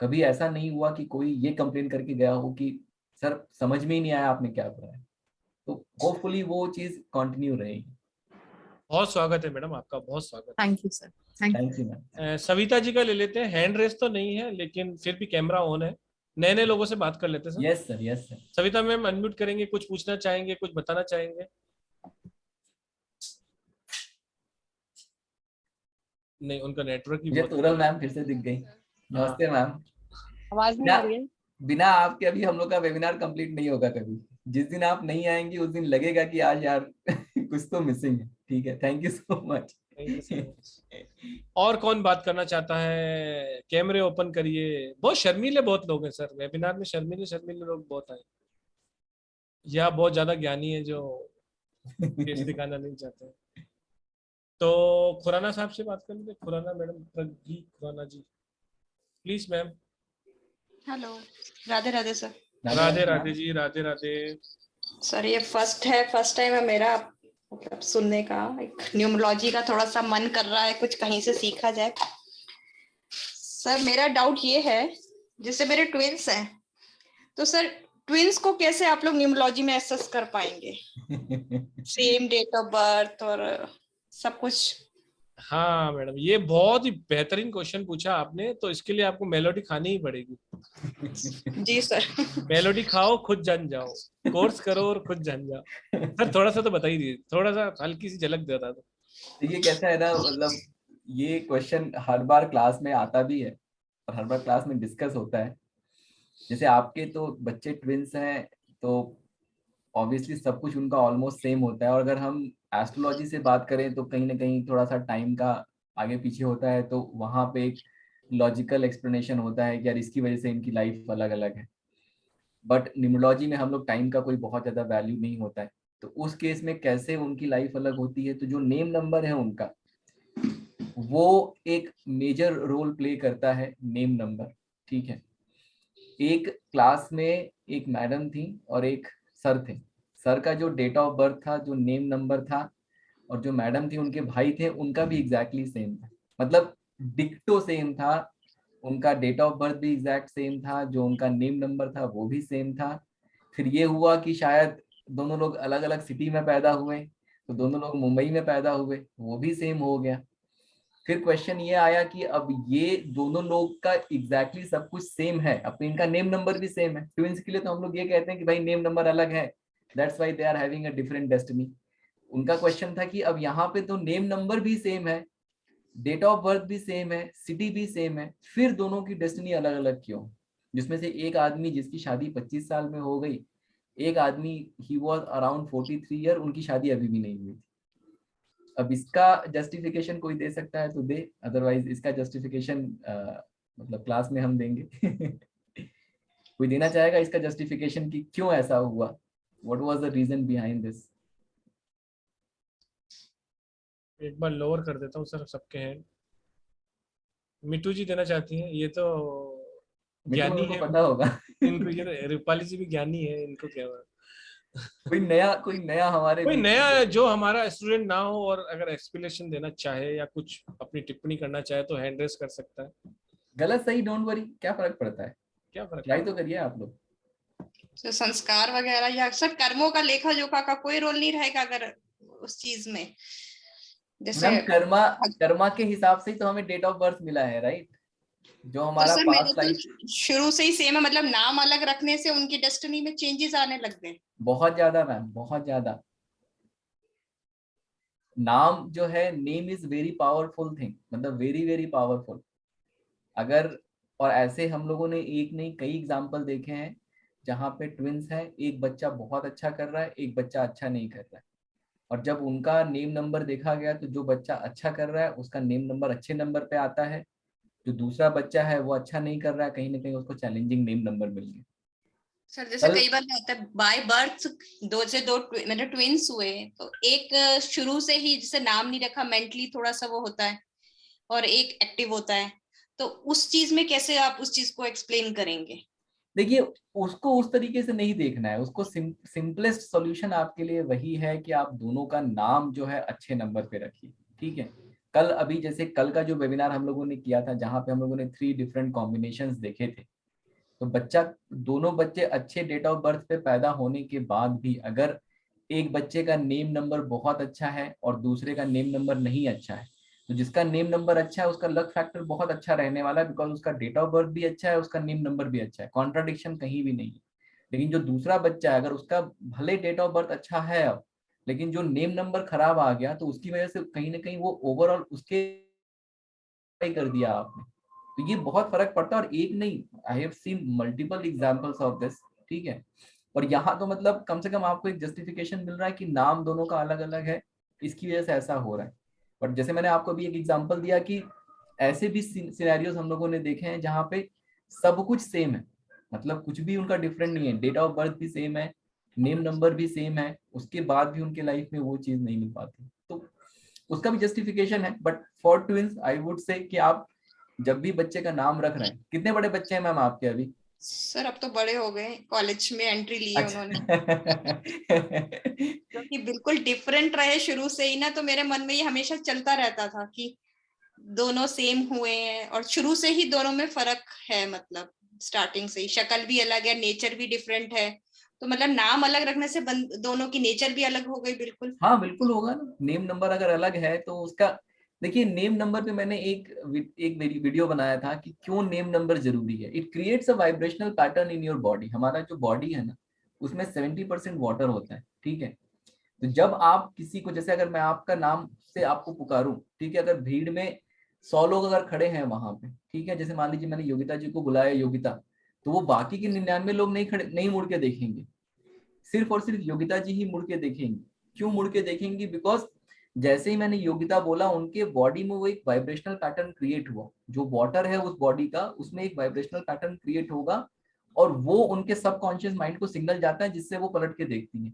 [SPEAKER 2] कभी ऐसा नहीं हुआ कि कोई ये कंप्लेन करके गया हो कि सर समझ में ही नहीं आया आपने क्या पढ़ाया। तो होपफुली वो चीज कंटिन्यू रहेगी।
[SPEAKER 4] बहुत स्वागत है मैडम आपका, बहुत स्वागत।
[SPEAKER 8] Thank you sir. Thank
[SPEAKER 2] thank you ma'am.
[SPEAKER 4] Savita ji का ले लेते हैं। हैंड रेस तो नहीं है लेकिन फिर भी कैमरा ऑन है, नए नए लोगों से बात कर लेते हैं sir.
[SPEAKER 2] Yes sir, yes sir.
[SPEAKER 4] Savita ma'am unmute करेंगे, कुछ पूछना चाहेंगे, कुछ बताना चाहेंगे? नहीं, उनका नेटवर्क ही
[SPEAKER 2] मुझे
[SPEAKER 4] बहुत
[SPEAKER 2] तुरल मैम फिर से दिख गई। नमस्ते मैम।
[SPEAKER 7] आवाज नहीं आ रही है।
[SPEAKER 2] बिना आपके अभी हम लोग का वेबिनार कंप्लीट नहीं होगा कभी। जिस दिन आप नहीं आएंगी उस दिन लगेगा कि आज यार कुछ तो मिसिंग है। ठीक है, thank you so much.
[SPEAKER 4] Thank you so much. और कौन बात करना चाहता है? कैमरे ओपन करिए। बहुत शर्मीले बहुत लोग हैं सर, वेबिनार में शर्मीले शर्मीले लोग बहुत आए, या बहुत ज्यादा ज्ञानी है जो फेस दिखाना नहीं चाहते। तो खुराना साहब से बात कर लेते। Khurana madam, Pragyi Khurana ji, please ma'am.
[SPEAKER 9] Hello, Radhe Radhe sir.
[SPEAKER 4] Radhe Radhe ji, Radhe Radhe.
[SPEAKER 9] Sir ये फर्स्ट टाइम है मेरा मतलब सुनने का। एक न्यूमरोलॉजी का थोड़ा सा मन कर रहा है, कुछ कहीं से सीखा जाए। सर मेरा डाउट ये है, जैसे मेरे ट्विंस हैं, तो सर ट्विंस को कैसे आप लोग न्यूमरोलॉजी में एसेस कर पाएंगे? सेम डेट ऑफ बर्थ और सब कुछ।
[SPEAKER 4] हाँ मैडम, ये बहुत ही बेहतरीन क्वेश्चन पूछा आपने। तो इसके लिए आपको मेलोडी खानी ही पड़ेगी।
[SPEAKER 9] जी सर।
[SPEAKER 4] मेलोडी खाओ, खुद जान जाओ, कोर्स करो और खुद जान जाओ। सर थोड़ा सा तो बता ही दीजिए, थोड़ा सा हल्की सी झलक देता तो।
[SPEAKER 2] ये कैसा है ना, मतलब ये क्वेश्चन हर बार क्लास में आता भी है और हर बार क्लास में डिस्कस होता है। जैसे आपके तो बच्चे ट्विंस हैं तो ऑब्वियसली सब कुछ उनका ऑलमोस्ट सेम होता है, और अगर हम एस्ट्रोलॉजी से बात करें तो कहीं ना कहीं थोड़ा सा टाइम का आगे पीछे होता है, तो वहां पे एक लॉजिकल एक्सप्लेनेशन होता है कि यार इसकी वजह से इनकी लाइफ अलग अलग है। बट न्यूमरोलॉजी में हम लोग टाइम का कोई बहुत ज्यादा वैल्यू नहीं होता है, तो उस केस में कैसे उनकी लाइफ अलग होती है, तो जो नेम नंबर है उनका वो एक मेजर रोल प्ले करता है, नेम नंबर। ठीक है, एक क्लास में एक मैडम थी और एक सर थे। सर का जो डेट ऑफ बर्थ था, जो नेम नंबर था, और जो मैडम थी उनके भाई थे, उनका भी एग्जैक्टली सेम था। मतलब डिक्टो सेम था, उनका डेट ऑफ बर्थ भी एग्जैक्ट सेम था, जो उनका नेम नंबर था वो भी सेम था। फिर ये हुआ कि शायद दोनों लोग अलग अलग सिटी में पैदा हुए, तो दोनों लोग मुंबई में पैदा हुए, वो भी सेम हो गया। फिर क्वेश्चन ये आया कि अब ये दोनों लोग का एग्जैक्टली सब कुछ सेम है, अब इनका नेम नंबर भी सेम है। ट्विंस के लिए तो हम लोग ये कहते हैं कि भाई नेम नंबर अलग है, that's why they are having a different destiny. उनका क्वेश्चन था कि अब यहाँ पे तो नेम नंबर भी सेम है, डेट ऑफ बर्थ भी सेम है, सिटी भी सेम है, फिर दोनों की डेस्टिनी अलग अलग क्यों? जिसमें से एक आदमी जिसकी शादी 25 साल में हो गई, एक आदमी ही वाज अराउंड 43 ईयर, उनकी शादी अभी भी नहीं हुई थी। अब इसका जस्टिफिकेशन कोई दे सकता है तो दे, अदरवाइज इसका जस्टिफिकेशन मतलब क्लास में हम देंगे। कोई देना चाहेगा इसका जस्टिफिकेशन कि क्यों ऐसा हुआ, what was the reason behind this?
[SPEAKER 4] एक बार लोअर कर देता हूँ सर सबके हैं। मिट्टू जी देना चाहती हैं? ये तो ज्ञानी
[SPEAKER 2] को
[SPEAKER 4] है,
[SPEAKER 2] पता होगा।
[SPEAKER 4] इनको ये तो रूपाली जी भी ज्ञानी है, इनको क्या हुआ?
[SPEAKER 2] कोई नया हमारे
[SPEAKER 4] कोई
[SPEAKER 2] बीच
[SPEAKER 4] नया
[SPEAKER 2] में
[SPEAKER 4] जो हमारा स्टूडेंट ना हो और अगर एक्सप्लेनेशन देना चाहे या कुछ अपनी टिप्पणी करना चाहे तो हैंड रेस कर सकता है।
[SPEAKER 2] गलत सही डोंट वरी, क्या फर्क पड़ता है,
[SPEAKER 4] क्या फर्क
[SPEAKER 2] ट्राई तो करिए आप लोग।
[SPEAKER 9] तो संस्कार वगैरह या सर कर्मों का लेखा जोखा का कोई रोल नहीं रहेगा अगर उस चीज में? जैसे
[SPEAKER 2] मैम कर्मा के हिसाब से ही तो हमें डेट ऑफ बर्थ मिला है, राइट? जो
[SPEAKER 9] तो
[SPEAKER 2] हमारा
[SPEAKER 9] सर मेरे
[SPEAKER 2] पास्ट लाइफ
[SPEAKER 9] तो शुरू से ही सेम है, मतलब नाम अलग रखने से उनकी डेस्टिनी में चेंजेस आने लग गए।
[SPEAKER 2] बहुत ज्यादा मैम, बहुत ज्यादा। नाम जो है, name is very powerful thing, मतलब वेरी वेरी पावरफुल। अगर, और ऐसे हम लोगों ने एक नहीं कई एग्जाम्पल देखे हैं जहाँ पे ट्विंस हैं, एक बच्चा बहुत अच्छा कर रहा है, एक बच्चा अच्छा नहीं कर रहा है, और जब उनका नेम नंबर देखा गया तो जो बच्चा अच्छा कर रहा है उसका नेम नंबर अच्छे नंबर पे आता है, जो दूसरा बच्चा है वो अच्छा नहीं कर रहा है, कहीं ना कहीं उसको चैलेंजिंग नेम नंबर मिल गया।
[SPEAKER 9] सर जैसे कई बार होता है बाय बर्थ दो मेरे ट्विंस हुए, तो एक शुरू से ही जिसे नाम नहीं रखा, मेंटली थोड़ा सा वो होता है, और एक एक्टिव होता है, तो उस चीज में कैसे आप उस चीज को एक्सप्लेन करेंगे?
[SPEAKER 2] देखिए, उसको उस तरीके से नहीं देखना है, उसको सिंपलेस्ट सॉल्यूशन आपके लिए वही है कि आप दोनों का नाम जो है अच्छे नंबर पे रखिए। ठीक है, कल अभी जैसे कल का जो वेबिनार हम लोगों ने किया था जहाँ पे हम लोगों ने 3 डिफरेंट कॉम्बिनेशंस देखे थे, तो दोनों बच्चे अच्छे डेट ऑफ बर्थ पे पैदा होने के बाद भी अगर एक बच्चे का नेम नंबर बहुत अच्छा है और दूसरे का नेम नंबर नहीं अच्छा है, तो जिसका नेम नंबर अच्छा है उसका लक फैक्टर बहुत अच्छा रहने वाला है, बिकॉज उसका डेट ऑफ बर्थ भी अच्छा है, उसका नेम नंबर भी अच्छा है, कॉन्ट्राडिक्शन कहीं भी नहीं है। लेकिन जो दूसरा बच्चा है, अगर उसका भले डेट ऑफ बर्थ अच्छा है अब, लेकिन जो नेम नंबर खराब आ गया, तो उसकी वजह से कहीं ना कहीं वो ओवरऑल उसके कर दिया आपने, तो ये बहुत फर्क पड़ता है। और एक नहीं, I have seen multiple examples of this, ठीक है। और यहाँ तो मतलब कम से कम आपको एक जस्टिफिकेशन मिल रहा है कि नाम दोनों का अलग अलग है, इसकी वजह से ऐसा हो रहा है। बट जैसे मैंने आपको भी एक एग्जांपल दिया कि ऐसे भी सिनेरियोज हम लोगों ने देखे हैं जहाँ पे सब कुछ सेम है, मतलब कुछ भी उनका डिफरेंट नहीं है, डेट ऑफ बर्थ भी सेम है, नेम नंबर भी सेम है, उसके बाद भी उनके लाइफ में वो चीज नहीं मिल पाती, तो उसका भी जस्टिफिकेशन है। But for twins I would say कि आप जब भी बच्चे का नाम रख रहे हैं, कितने बड़े बच्चे हैं मैम आपके अभी?
[SPEAKER 9] सर अब तो बड़े हो गए, कॉलेज में एंट्री ली है उन्होंने, क्योंकि बिल्कुल डिफरेंट रहे शुरू से ही ना, तो मेरे मन में ये हमेशा चलता रहता था कि दोनों सेम हुए हैं, और शुरू से ही दोनों में फर्क है, मतलब स्टार्टिंग से ही शक्ल भी अलग है, नेचर भी डिफरेंट है, तो मतलब नाम अलग रखने से दोनों की नेचर भी अलग हो गई बिल्कुल।
[SPEAKER 2] हाँ बिल्कुल होगा ना, नेम नंबर अगर अलग है तो उसका, देखिए नेम नंबर पे मैंने एक वीडियो बनाया था कि क्यों नेम नंबर जरूरी है। It creates a vibrational pattern in your body. हमारा जो बॉडी है ना, उसमें 70% वाटर होता है, ठीक है। तो जब आप किसी को, जैसे अगर मैं आपका नाम से आपको पुकारूं, ठीक है, अगर भीड़ में 100 लोग अगर खड़े हैं वहां पे, ठीक है, जैसे मान लीजिए मैंने योगिता जी को बुलाया, योगिता, तो वो बाकी के 99 लोग नहीं मुड़ के देखेंगे, सिर्फ और सिर्फ योगिता जी ही मुड़ के देखेंगी। क्यों मुड़ के देखेंगी? बिकॉज जैसे ही मैंने योगिता बोला, उनके बॉडी में वो एक वाइब्रेशनल पैटर्न क्रिएट हुआ, जो वाटर है उस बॉडी का, उसमें एक वाइब्रेशनल पैटर्न क्रिएट होगा, और वो उनके सबकॉन्शियस माइंड को सिग्नल जाता है, जिससे वो पलट के देखती है।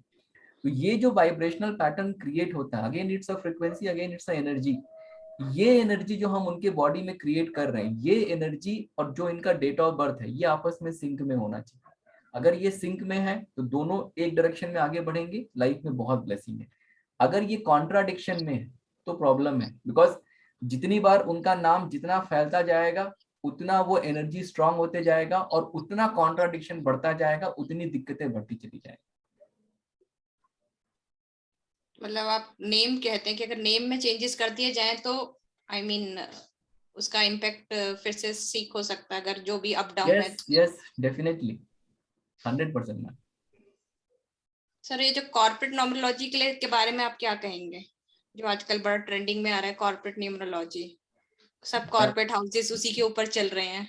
[SPEAKER 2] तो ये जो वाइब्रेशनल पैटर्न क्रिएट होता है, again it's a frequency, again it's a energy. ये एनर्जी जो हम उनके बॉडी में क्रिएट कर रहे हैं, ये एनर्जी और जो इनका डेट ऑफ बर्थ है, ये आपस में सिंक में होना चाहिए। अगर ये सिंक में है तो दोनों एक डायरेक्शन में आगे बढ़ेंगे, लाइफ में बहुत ब्लेसिंग है। अगर ये कॉन्ट्राडिक्शन में है तो प्रॉब्लम है, बिकॉज जितनी बार उनका नाम जितना फैलता जाएगा, उतना वो एनर्जी स्ट्रांग होते जाएगा, और उतना कॉन्ट्राडिक्शन बढ़ता जाएगा, उतनी दिक्कतें बढ़ती चली जाएगी।
[SPEAKER 9] मतलब आप नेम कहते हैं कि अगर नेम में चेंजेस कर दिए जाए तो आई मीन उसका इम्पैक्ट फिर से सीख हो सकता है, अगर जो भी अप डाउन है।
[SPEAKER 2] Yes definitely 100%।
[SPEAKER 9] सर ये जो कॉर्पोरेट न्यूमरोलॉजी के बारे में आप क्या कहेंगे, जो आजकल बड़ा ट्रेंडिंग में आ रहा है कॉर्पोरेट न्यूमरोलॉजी, सब कॉर्पोरेट हाउसेस उसी के ऊपर चल रहे हैं।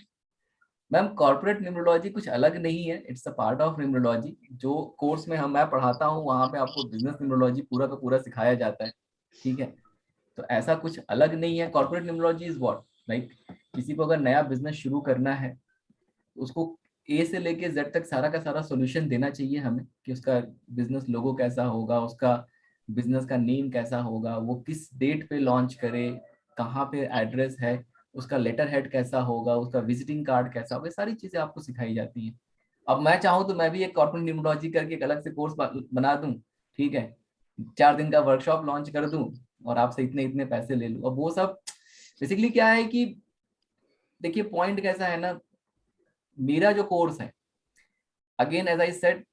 [SPEAKER 2] मैम कॉर्पोरेट न्यूमरोलॉजी कुछ अलग नहीं है, it's a part of numerology. जो कोर्स में मैं पढ़ाता हूँ वहाँ पे आपको बिजनेस न्यूमरोलॉजी पूरा का पूरा सिखाया जाता है, ठीक है। तो ऐसा कुछ अलग नहीं है। Corporate numerology is what, like किसी को अगर नया बिजनेस शुरू करना है, उसको ए से लेके जेड तक सारा का सारा सोल्यूशन देना चाहिए हमें, कि उसका बिजनेस लोगो कैसा होगा, उसका बिजनेस का नेम कैसा होगा, वो किस डेट पे लॉन्च करे, कहाँ पे एड्रेस है, उसका लेटर हेड कैसा होगा, उसका विजिटिंग कार्ड कैसा होगा, सारी चीजें आपको सिखाई जाती हैं। अब मैं चाहूँ तो मैं भी एक कॉर्पोरेट न्यूमरोलॉजी करके एक अलग से कोर्स बना दूं, ठीक है, 4 दिन का वर्कशॉप लॉन्च कर दूं, और आपसे इतने इतने पैसे ले लूं। अब वो सब बेसिकली क्या है कि देखिए पॉइंट कैसा है ना, मेरा जो कोर्स है, again as I said,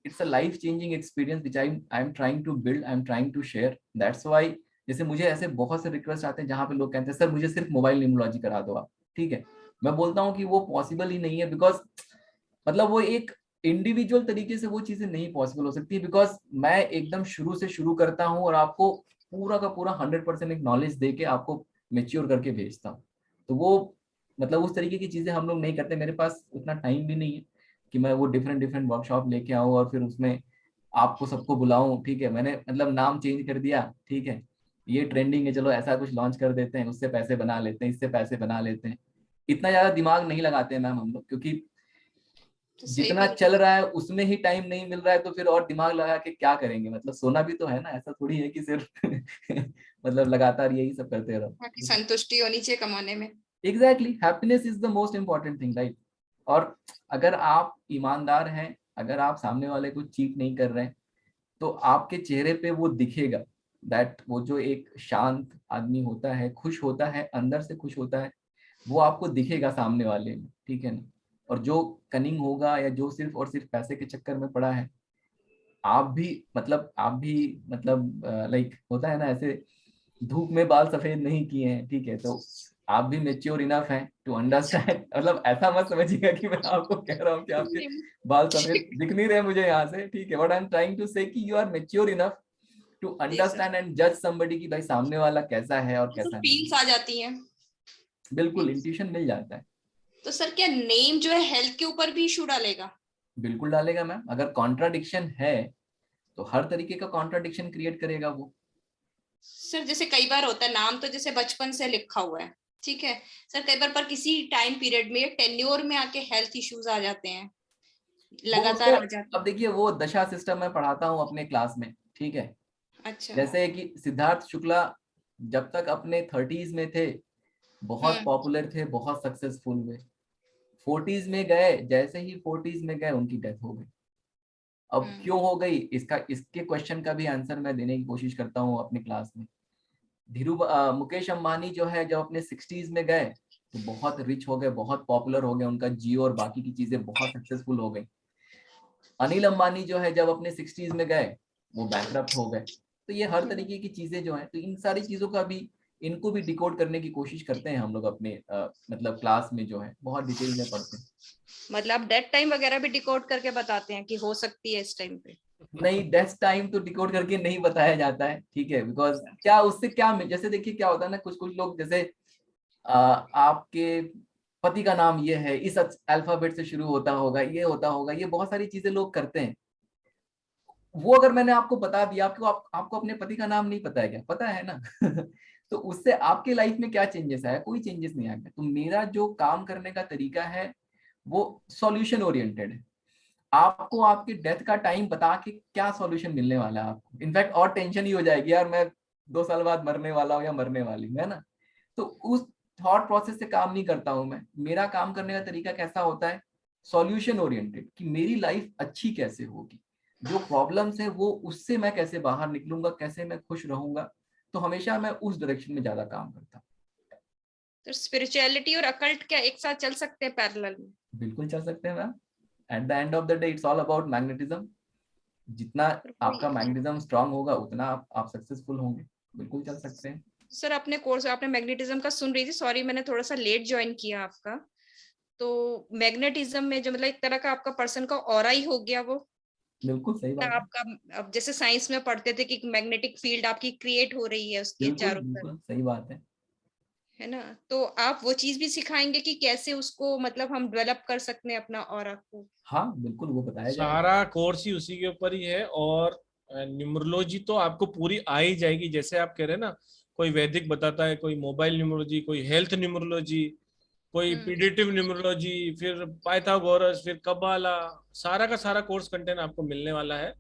[SPEAKER 2] it's a life changing experience which I'm trying to build, I'm trying to share. That's why जैसे मुझे ऐसे बहुत से रिक्वेस्ट आते हैं जहाँ पे लोग कहते हैं सर मुझे सिर्फ मोबाइल न्यूमरोलॉजी करा दो आप, ठीक है। मैं बोलता हूँ कि वो पॉसिबल ही नहीं है, बिकॉज मतलब वो एक इंडिविजुअल तरीके से वो चीजें नहीं पॉसिबल हो सकती, बिकॉज मैं एकदम शुरू से शुरू करता हूँ और आपको पूरा का पूरा 100% एक नॉलेज दे के आपको मेच्योर करके भेजता हूँ। तो वो मतलब उस तरीके की चीजें हम लोग नहीं करते, मेरे पास उतना टाइम भी नहीं है कि मैं वो डिफरेंट वर्कशॉप लेके आऊँ और फिर उसमें आपको सबको बुलाऊं, ठीक है। मैंने मतलब नाम चेंज कर दिया, ठीक है, ये ट्रेंडिंग है, चलो ऐसा कुछ लॉन्च कर देते हैं, उससे पैसे बना लेते हैं, इससे पैसे बना लेते हैं। इतना ज्यादा दिमाग नहीं लगाते हैं मैम हम लोग, क्योंकि जितना चल रहा है उसमें ही टाइम नहीं मिल रहा है, तो फिर और दिमाग लगा के क्या करेंगे, मतलब सोना भी तो है ना, ऐसा थोड़ी है कि सिर्फ मतलब लगातार यही सब करते रहो।
[SPEAKER 9] संतुष्टि होनी चाहिए कमाने में।
[SPEAKER 2] Exactly, happiness is the most important thing, right. और अगर आप ईमानदार हैं, अगर आप सामने वाले को चीट नहीं कर रहे हैं, तो आपके चेहरे पे वो दिखेगा, दैट वो जो एक शांत आदमी होता है, खुश होता है, अंदर से खुश होता है, वो आपको दिखेगा सामने वाले में, ठीक है ना। और जो कनिंग होगा या जो सिर्फ और सिर्फ पैसे के चक्कर में पड़ा है, आप भी मतलब लाइक होता है ना ऐसे, धूप में बाल सफेद नहीं किए हैं, ठीक है, तो आप भी मेच्योर इनफ हैं टू अंडरस्टैंड। मतलब ऐसा मत समझिएगा कि मैं आपको कह रहा हूँ कि आपके बाल सफेद दिख नहीं रहे मुझे यहाँ से, ठीक है। What I am trying to say कि you are mature enough to understand and जज समबडी कि भाई सामने वाला कैसा है और कैसा नहीं।
[SPEAKER 9] फील्स आ जाती हैं।
[SPEAKER 2] बिल्कुल इंट्यूशन मिल जाता है।
[SPEAKER 9] तो सर क्या नेम जो है हेल्थ के ऊपर भी इशू डालेगा?
[SPEAKER 2] बिल्कुल डालेगा मैम, अगर कॉन्ट्राडिक्शन है तो हर तरीके का कॉन्ट्राडिक्शन क्रिएट करेगा वो।
[SPEAKER 9] सर जैसे कई बार होता है, नाम तो जैसे बचपन से लिखा हुआ है, ठीक है सर, कई बार पर किसी टाइम पीरियड में टेन्योर में आके हेल्थ इश्यूज आ जाते हैं, लगातार आ जाते
[SPEAKER 2] अब देखिए वो दशा सिस्टम मैं पढ़ाता हूँ अपने क्लास में, ठीक है।
[SPEAKER 9] हैं। अच्छा।
[SPEAKER 2] जैसे कि सिद्धार्थ शुक्ला जब तक अपने 30s में थे बहुत पॉपुलर थे, बहुत सक्सेसफुल हुए। 40s में गए, जैसे ही 40s में गए उनकी डेथ हो गई। अब क्यों हो गई, इसके क्वेश्चन का भी आंसर मैं देने की कोशिश करता हूँ अपनी क्लास में। मुकेश अंबानी जो है जब अपने 60s में गए तो बहुत रिच हो गए, बहुत पॉपुलर हो गए, उनका जियो और बाकी की चीजें बहुत सक्सेसफुल हो गई। अनिल अंबानी जो है जब अपने 60s में गए वो बैंकरप्ट हो गए। तो ये हर तरीके की चीजें जो है, तो इन सारी चीजों का भी इनको भी डिकोड करने की कोशिश करते हैं हम लोग अपने मतलब क्लास में जो है बहुत डिटेल में पढ़ते हैं।
[SPEAKER 9] मतलब डेथ टाइम वगैरह भी डिकोड करके बताते हैं कि हो सकती है इस टाइम पे?
[SPEAKER 2] नहीं, डेथ टाइम तो डिकोड करके नहीं बताया जाता है, ठीक है, बिकॉज क्या उससे क्या जैसे देखिए क्या होता है ना, कुछ कुछ लोग जैसे आपके पति का नाम ये है, इस अल्फाबेट से शुरू होता होगा, ये होता होगा, ये बहुत सारी चीजें लोग करते हैं। वो अगर मैंने आपको बता दिया, आपको अपने पति का नाम नहीं पता है क्या? पता है ना तो उससे आपके लाइफ में क्या चेंजेस आया? कोई चेंजेस नहीं आया। तो मेरा जो काम करने का तरीका है वो सॉल्यूशन ओरिएंटेड है। आपको आपके डेथ का टाइम बता के क्या सॉल्यूशन मिलने वाला है आपको, इनफैक्ट और टेंशन ही हो जाएगी यार, मैं 2 साल बाद मरने वाला हूँ या मरने वाली हूँ, है ना। तो उस थॉट प्रोसेस से काम नहीं करता हूँ मैं। मेरा काम करने का तरीका कैसा होता है, सॉल्यूशन ओरिएंटेड, कि मेरी लाइफ अच्छी कैसे होगी, जो प्रॉब्लम्स है वो उससे मैं कैसे बाहर निकलूंगा, कैसे मैं खुश रहूंगा। तो हमेशा मैं उस डायरेक्शन में ज्यादा काम करता हूँ।
[SPEAKER 9] तो स्पिरिचुअलिटी और अकल्ट क्या एक साथ चल सकते हैं पैरेलल में?
[SPEAKER 2] बिल्कुल चल सकते हैं ma'am. At the end of the day it's all about magnetism. जितना आपका मैग्नेटिज्म स्ट्रांग होगा उतना आप सक्सेसफुल होंगे। बिल्कुल चल सकते हैं।
[SPEAKER 9] सर अपने कोर्स आपने मैग्नेटिज्म का सुन रही थी, सॉरी मैंने थोड़ा सा लेट ज्वाइन किया आपका। तो मैग्नेटिज्म में जो मतलब एक तरह का आपका पर्सन का ऑरा ही हो गया वो?
[SPEAKER 2] बिल्कुल सही बात है।
[SPEAKER 9] आपका अब जैसे साइंस में पढ़ते थे कि मैग्नेटिक फील्ड आपकी क्रिएट हो रही है उसके
[SPEAKER 2] बिल्कुल
[SPEAKER 9] चारों तरफ,
[SPEAKER 2] बिल्कुल सही बात
[SPEAKER 9] है ना। तो आप वो चीज भी सिखाएंगे कि कैसे उसको मतलब हम डेवलप कर सकते हैं अपना ऑरा को?
[SPEAKER 2] हाँ बिल्कुल, वो बताया जाएगा।
[SPEAKER 4] सारा कोर्स ही उसी के ऊपर ही है। और न्यूमरोलॉजी तो आपको पूरी आ ही जाएगी। जैसे आप कह रहे हैं ना, कोई वैदिक बताता है, कोई मोबाइल न्यूमरोलॉजी, कोई हेल्थ न्यूमरोलॉजी, कोई प्रिडिक्टिव न्यूमरोलॉजी, फिर पाइथागोरस, फिर कबाला, सारा का सारा कोर्स कंटेंट आपको मिलने वाला है।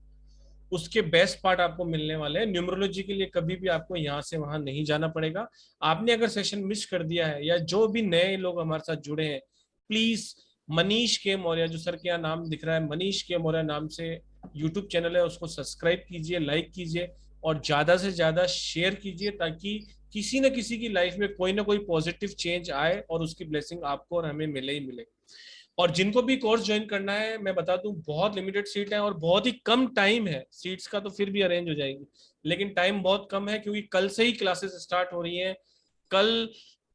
[SPEAKER 4] उसके बेस्ट पार्ट आपको मिलने वाले हैं। न्यूमरोलॉजी के लिए कभी भी आपको यहाँ से वहां नहीं जाना पड़ेगा। आपने अगर सेशन मिस कर दिया है या जो भी नए लोग हमारे साथ जुड़े हैं, प्लीज मनीष के मौर्य, जो सर के यहाँ नाम दिख रहा है मनीष के मौर्य नाम से यूट्यूब चैनल है, उसको सब्सक्राइब कीजिए, लाइक कीजिए और ज्यादा से ज्यादा शेयर कीजिए, ताकि किसी न किसी की लाइफ में कोई ना कोई पॉजिटिव चेंज आए और उसकी ब्लेसिंग आपको और हमें मिले ही मिले। और जिनको भी कोर्स ज्वाइन करना है, मैं बता दूं बहुत लिमिटेड सीट है और बहुत ही कम टाइम है। सीट्स का तो फिर भी अरेंज हो जाएगी, लेकिन टाइम बहुत कम है क्योंकि कल से ही क्लासेस स्टार्ट हो रही हैं। कल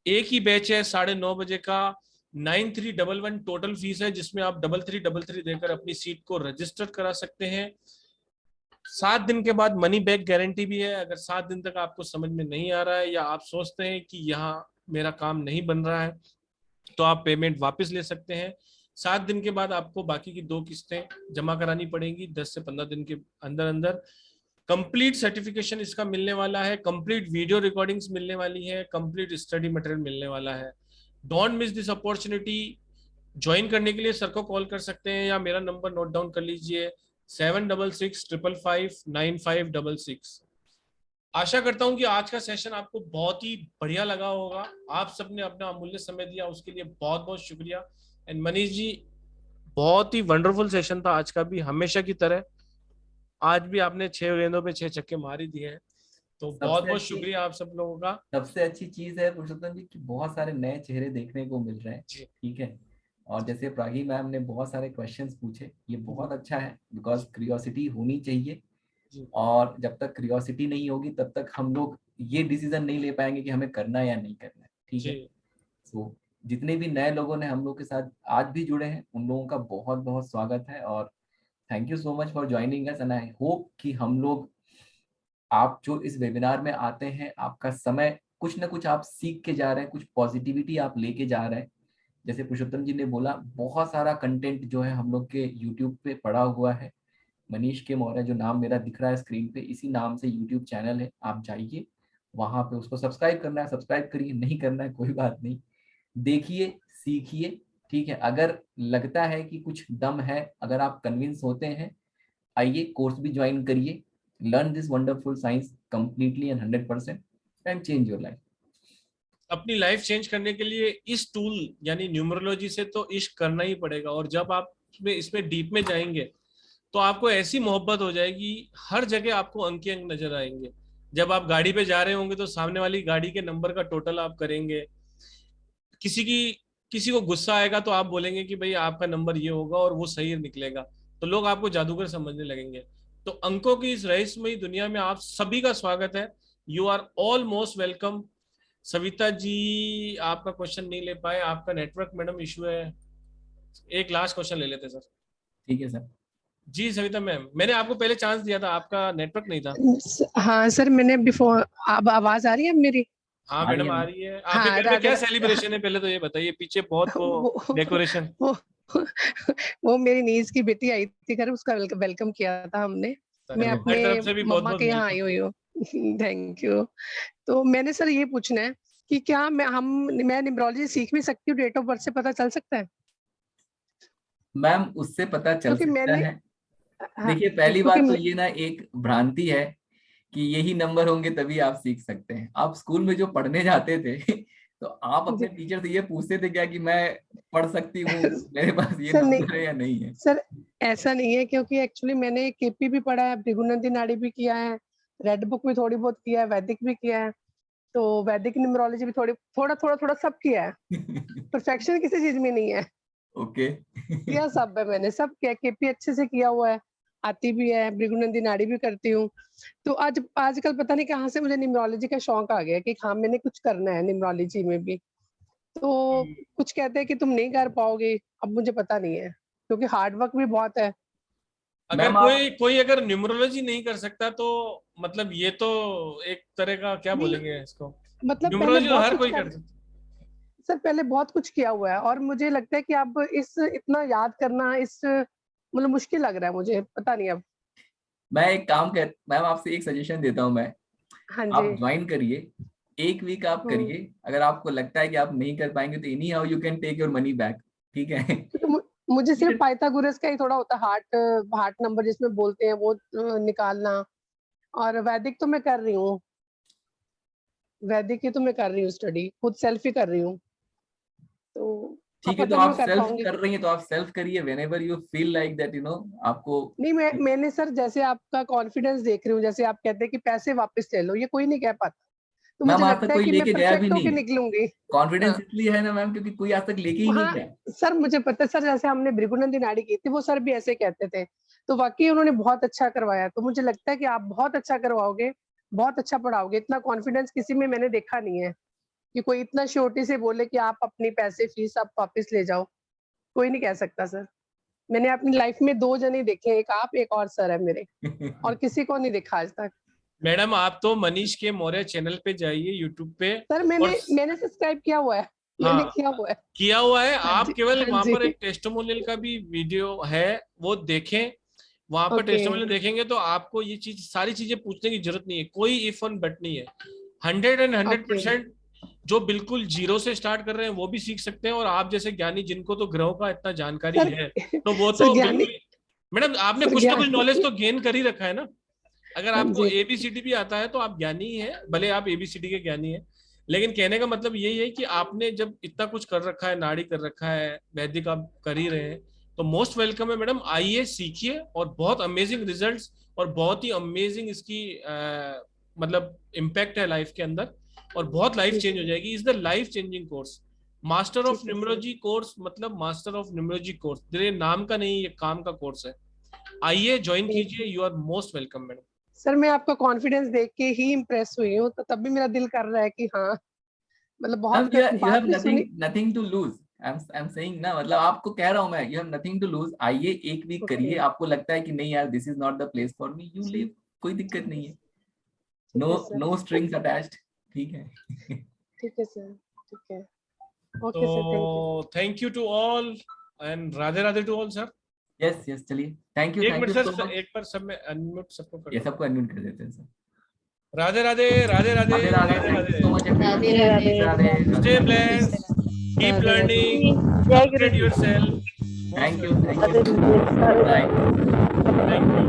[SPEAKER 4] एक ही बैच है 9:30 बजे का, 9311 टोटल फीस है, जिसमें आप 3333 देकर अपनी सीट को रजिस्टर करा सकते हैं। 7 दिन के बाद मनी बैक गारंटी भी है। अगर 7 दिन तक आपको समझ में नहीं आ रहा है या आप सोचते हैं कि यहाँ मेरा काम नहीं बन रहा है, तो आप पेमेंट वापस ले सकते हैं। 7 दिन के बाद आपको बाकी की 2 किस्तें जमा करानी पड़ेंगी 10 से 15 दिन के अंदर अंदर। कंप्लीट सर्टिफिकेशन इसका मिलने वाला है, कंप्लीट वीडियो रिकॉर्डिंग्स मिलने वाली है, कंप्लीट स्टडी मटेरियल मिलने वाला है। Don't miss this opportunity. Join करने के लिए सर को कॉल कर सकते हैं या मेरा नंबर नोट डाउन कर लीजिए 7665559566। आशा करता हूं कि आज का सेशन आपको बहुत ही बढ़िया लगा होगा। आप सबने अपना अमूल्य समय दिया, उसके लिए बहुत बहुत शुक्रिया। एंड मनीष जी, बहुत ही वंडरफुल सेशन था आज का भी, हमेशा की तरह। आज भी आपने 6 गेंदों पे 6 छक्के मार ही दिए हैं, तो बहुत बहुत शुक्रिया आप सब लोगों का।
[SPEAKER 2] सबसे अच्छी चीज है पुरुषोत्तम जी कि बहुत सारे नए चेहरे देखने को मिल रहे हैं, ठीक है। और जैसे प्रागी मैम ने बहुत सारे क्वेश्चंस पूछे, ये बहुत अच्छा है, बिकॉज क्यूरियोसिटी होनी चाहिए। और जब तक क्यूरियोसिटी नहीं होगी तब तक हम लोग ये डिसीजन नहीं ले पाएंगे कि हमें करना है या नहीं करना है, ठीक है। सो जितने भी नए लोगों ने हम लोग के साथ आज भी जुड़े हैं, उन लोगों का बहुत बहुत स्वागत है और thank you so much for joining us. And I hope कि हम लोग, आप जो इस वेबिनार में आते हैं, आपका समय कुछ ना कुछ आप सीख के जा रहे हैं, कुछ पॉजिटिविटी आप लेके जा रहे हैं। जैसे पुरुषोत्तम जी ने बोला, बहुत सारा कंटेंट जो है हम लोग के यूट्यूब पे पड़ा हुआ है। मनीष के मौर्य जो नाम मेरा दिख रहा है स्क्रीन पे, इसी नाम से यूट्यूब चैनल है, आप जाइए वहां पे, उसको सब्सक्राइब करना है सब्सक्राइब करिए, नहीं करना है कोई बात नहीं, देखिए सीखिए, ठीक है। अगर लगता है कि कुछ दम है, अगर आप कन्विंस होते हैं, आइए कोर्स भी ज्वाइन करिए, learn this wonderful science completely and 100% and change your life.
[SPEAKER 4] अपनी लाइफ चेंज करने के लिए इस टूल यानी न्यूमरोलॉजी से तो इश्क करना ही पड़ेगा। और जब आप इसमें डीप में जाएंगे तो आपको ऐसी मोहब्बत हो जाएगी, हर जगह आपको अंक अंक नजर आएंगे। जब आप गाड़ी पे जा रहे होंगे तो सामने वाली गाड़ी के नंबर का टोटल आप करेंगे। किसी को गुस्सा आएगा तो आप बोलेंगे कि भाई आपका नंबर ये होगा और वो सही निकलेगा, तो लोग आपको जादूगर समझने लगेंगे। तो अंकों की इस रहस्यमयी दुनिया में आप सभी का स्वागत है। You are all most welcome. Savita ji आपका क्वेश्चन नहीं ले पाए, आपका नेटवर्क मैडम इशू है। एक लास्ट क्वेश्चन ले लेते सर।
[SPEAKER 2] ठीक है सर।
[SPEAKER 4] जी सविता मैम, मैंने आपको पहले चांस दिया था, आपका नेटवर्क नहीं था।
[SPEAKER 7] हाँ सर, मैंने बिफोर, अब आवाज आ रही है मेरी?
[SPEAKER 4] हाँ मैडम आ रही है। आपके
[SPEAKER 7] हाँ,
[SPEAKER 4] घर में क्या सेलिब्रेशन है पहले तो ये बताइए, पीछे बहुत वो डेकोरेशन।
[SPEAKER 7] वो मेरी नीज की बेटी आई थी घर, उसका वेलकम किया था हमने। मैं अपने मम्मा के यहाँ आई हुई हूँ। Thank you. तो मैंने सर ये पूछना है कि क्या मैं न्यूमरोलॉजी सीख भी सकती हूँ? डेट ऑफ बर्थ से पता चल सकता है?
[SPEAKER 2] मैम उससे पता चल सकता है।
[SPEAKER 7] हाँ,
[SPEAKER 2] देखिए पहली बात
[SPEAKER 7] क्योंकि
[SPEAKER 2] तो ये ना एक भ्रांति है कि यही नंबर होंगे तभी आप सीख सकते हैं। आप स्कूल में जो पढ़ने जाते थे तो आप अपने टीचर से ये पूछते थे क्या कि मैं पढ़ सकती हूँ, मेरे पास ये नंबर है या नहीं है?
[SPEAKER 7] सर ऐसा नहीं है, क्योंकि एक्चुअली मैंने केपी भी पढ़ा है, भृगुनंदी नाड़ी भी किया है, रेड बुक भी थोड़ी बहुत किया है, वैदिक भी किया है, तो वैदिक न्यूमरोलॉजी भी थोड़ा सब किया है। परफेक्शन किसी चीज में नहीं है।
[SPEAKER 2] ओके।
[SPEAKER 7] किया सब है मैंने, सब किया, केपी अच्छे से किया हुआ है, आती भी है, भृगुनंदी नाड़ी भी करती हूँ। तो आजकल पता नहीं कहाँ से मुझे न्यूमरोलॉजी का शौक आ गया कि हाँ मैंने कुछ करना है न्यूमरोलॉजी में भी। तो कुछ कहते हैं कि तुम नहीं कर पाओगे, अब मुझे पता नहीं है, क्योंकि हार्ड वर्क भी बहुत है।
[SPEAKER 4] अगर कोई अगर न्यूमरोलॉजी नहीं कर सकता तो मतलब ये तो एक तरह का क्या बोलेंगे इसको,
[SPEAKER 7] मतलब
[SPEAKER 4] न्यूमरोलॉजी तो हर कोई कर सकता।
[SPEAKER 7] सर पहले बहुत कुछ किया हुआ है और मुझे लगता है कि अब इतना याद करना मतलब मुश्किल लग रहा है मुझे, पता नहीं अब।
[SPEAKER 2] मैं एक काम कर, मैम आपसे एक सजेशन देता हूँ मैं।
[SPEAKER 7] हाँ जी।
[SPEAKER 2] आप ज्वाइन करिए, एक वीक आप करिए, अगर आपको लगता है कि आप नहीं कर पाएंगे तो anyhow you can take your money back, ठीक है?
[SPEAKER 7] तो मुझे सिर्फ पाइथागोरस का ही थोड़ा होता है, हार्ट नंबर जिसमें बोलते हैं वो निकालना, और वैदिक तो मैं कर रही हूँ, वैदिक की तो मैं कर रही हूँ स्टडी, खुद सेल्फ ही कर रही हूँ। तो
[SPEAKER 2] ठीक है, तो आप सेल्फ कर रही हैं तो आप सेल्फ करिए whenever you feel like that, you know आपको। नहीं,
[SPEAKER 7] मैंने सर जैसे आपका कॉन्फिडेंस देख रही हूँ, जैसे आप कहते हैं कि पैसे वापस ले लो, ये कोई नहीं कह पाता, तो मुझे लगता है कि मैं परफेक्ट होके निकलूंगी।
[SPEAKER 2] कॉन्फिडेंस इसलिए है ना मैम क्योंकि कोई आज तक लेके ही नहीं गया।
[SPEAKER 7] सर मुझे पता है सर, जैसे हमने भृगुनंदी नाड़ी की थी, वो सर भी ऐसे कहते थे, तो वाकई उन्होंने बहुत अच्छा करवाया। तो मुझे लगता है कि आप बहुत अच्छा करवाओगे, बहुत अच्छा पढ़ाओगे। इतना कॉन्फिडेंस किसी में मैंने देखा नहीं है कि कोई इतना श्योरिटी से बोले कि आप अपनी पैसे फीस आप वापस ले जाओ, कोई नहीं कह सकता सर। मैंने अपनी लाइफ में 2 जने देखे, एक आप, एक और सर है मेरे, और किसी को नहीं देखा आज तक।
[SPEAKER 4] मैडम आप तो मनीष के मौर्य चैनल पे जाइए यूट्यूब पे।
[SPEAKER 7] सर मैंने सब्सक्राइब किया हुआ है।
[SPEAKER 4] हाँ,
[SPEAKER 7] मैंने किया हुआ है।
[SPEAKER 4] आप केवल वहां पर एक टेस्टिमोनियल का भी वीडियो है, वो देखें। वहां पर टेस्टिमोनियल देखेंगे तो आपको ये चीज सारी चीजें पूछने की जरूरत नहीं है, कोई इफ और बट नहीं है। 100% जो बिल्कुल जीरो से स्टार्ट कर रहे हैं वो भी सीख सकते हैं, और आप जैसे ज्ञानी जिनको तो ग्रहों का इतना जानकारी है तो वो तो मैडम आपने कुछ ना कुछ नॉलेज तो गेन कर ही रखा है ना। अगर आपको एबीसीडी भी आता है तो आप ज्ञानी ही है, भले आप एबीसीडी के ज्ञानी है, लेकिन कहने का मतलब यही है कि आपने जब इतना कुछ कर रखा है, नाड़ी कर रखा है, वैदिक आप कर ही रहे हैं, तो मोस्ट वेलकम है मैडम। आइए सीखिए, और बहुत अमेजिंग रिजल्ट्स और बहुत ही अमेजिंग इसकी मतलब इम्पैक्ट है लाइफ के अंदर, और बहुत लाइफ चेंज हो जाएगी। Is the life changing course. Master of numerology course मतलब मास्टर ऑफ न्यूमरोलॉजी कोर्स, ये नाम का नहीं, ये काम का कोर्स है। आइए ज्वाइन कीजिए, you are most welcome madam.
[SPEAKER 7] Sir मैं आपका कॉन्फिडेंस देख के ही इम्प्रेस हुई हूँ, तो तब भी मेरा दिल कर रहा है कि हाँ, मतलब बहुत
[SPEAKER 2] nothing to lose. I am saying ना, मतलब आपको कह रहा हूँ मैं, you have nothing to lose. आइए एक वीक करिए, आपको लगता है कि नहीं यार this is not the place for me, you leave, कोई दिक्कत नहीं है। नो स्ट्रिंग्स अटैच्ड, ठीक है।
[SPEAKER 7] ठीक है सर, ठीक है। Okay sir, thank you.
[SPEAKER 4] तो thank you to all and Radhe Radhe to all sir.
[SPEAKER 2] Yes yes, चलिए, थैंक यू
[SPEAKER 4] एक मिनट
[SPEAKER 2] सो
[SPEAKER 4] सर,
[SPEAKER 2] मच।
[SPEAKER 4] एक बार सब में अनम्यूट सबको कर
[SPEAKER 2] ये
[SPEAKER 4] दो।
[SPEAKER 2] सबको अनम्यूट कर देते हैं sir.
[SPEAKER 4] Radhe Radhe Radhe Radhe
[SPEAKER 2] Radhe Radhe,
[SPEAKER 4] Radhe
[SPEAKER 2] thank you so much
[SPEAKER 9] Radhe
[SPEAKER 2] everyone.
[SPEAKER 9] Radhe.
[SPEAKER 2] Radhe
[SPEAKER 4] stay
[SPEAKER 2] Radhe.
[SPEAKER 4] Blessed, keep learning,
[SPEAKER 10] जय गुरु
[SPEAKER 4] अपग्रेड
[SPEAKER 10] जी।
[SPEAKER 4] Yourself.
[SPEAKER 2] Thank you
[SPEAKER 10] Radhe Radhe.
[SPEAKER 2] Bye.
[SPEAKER 4] Thank you.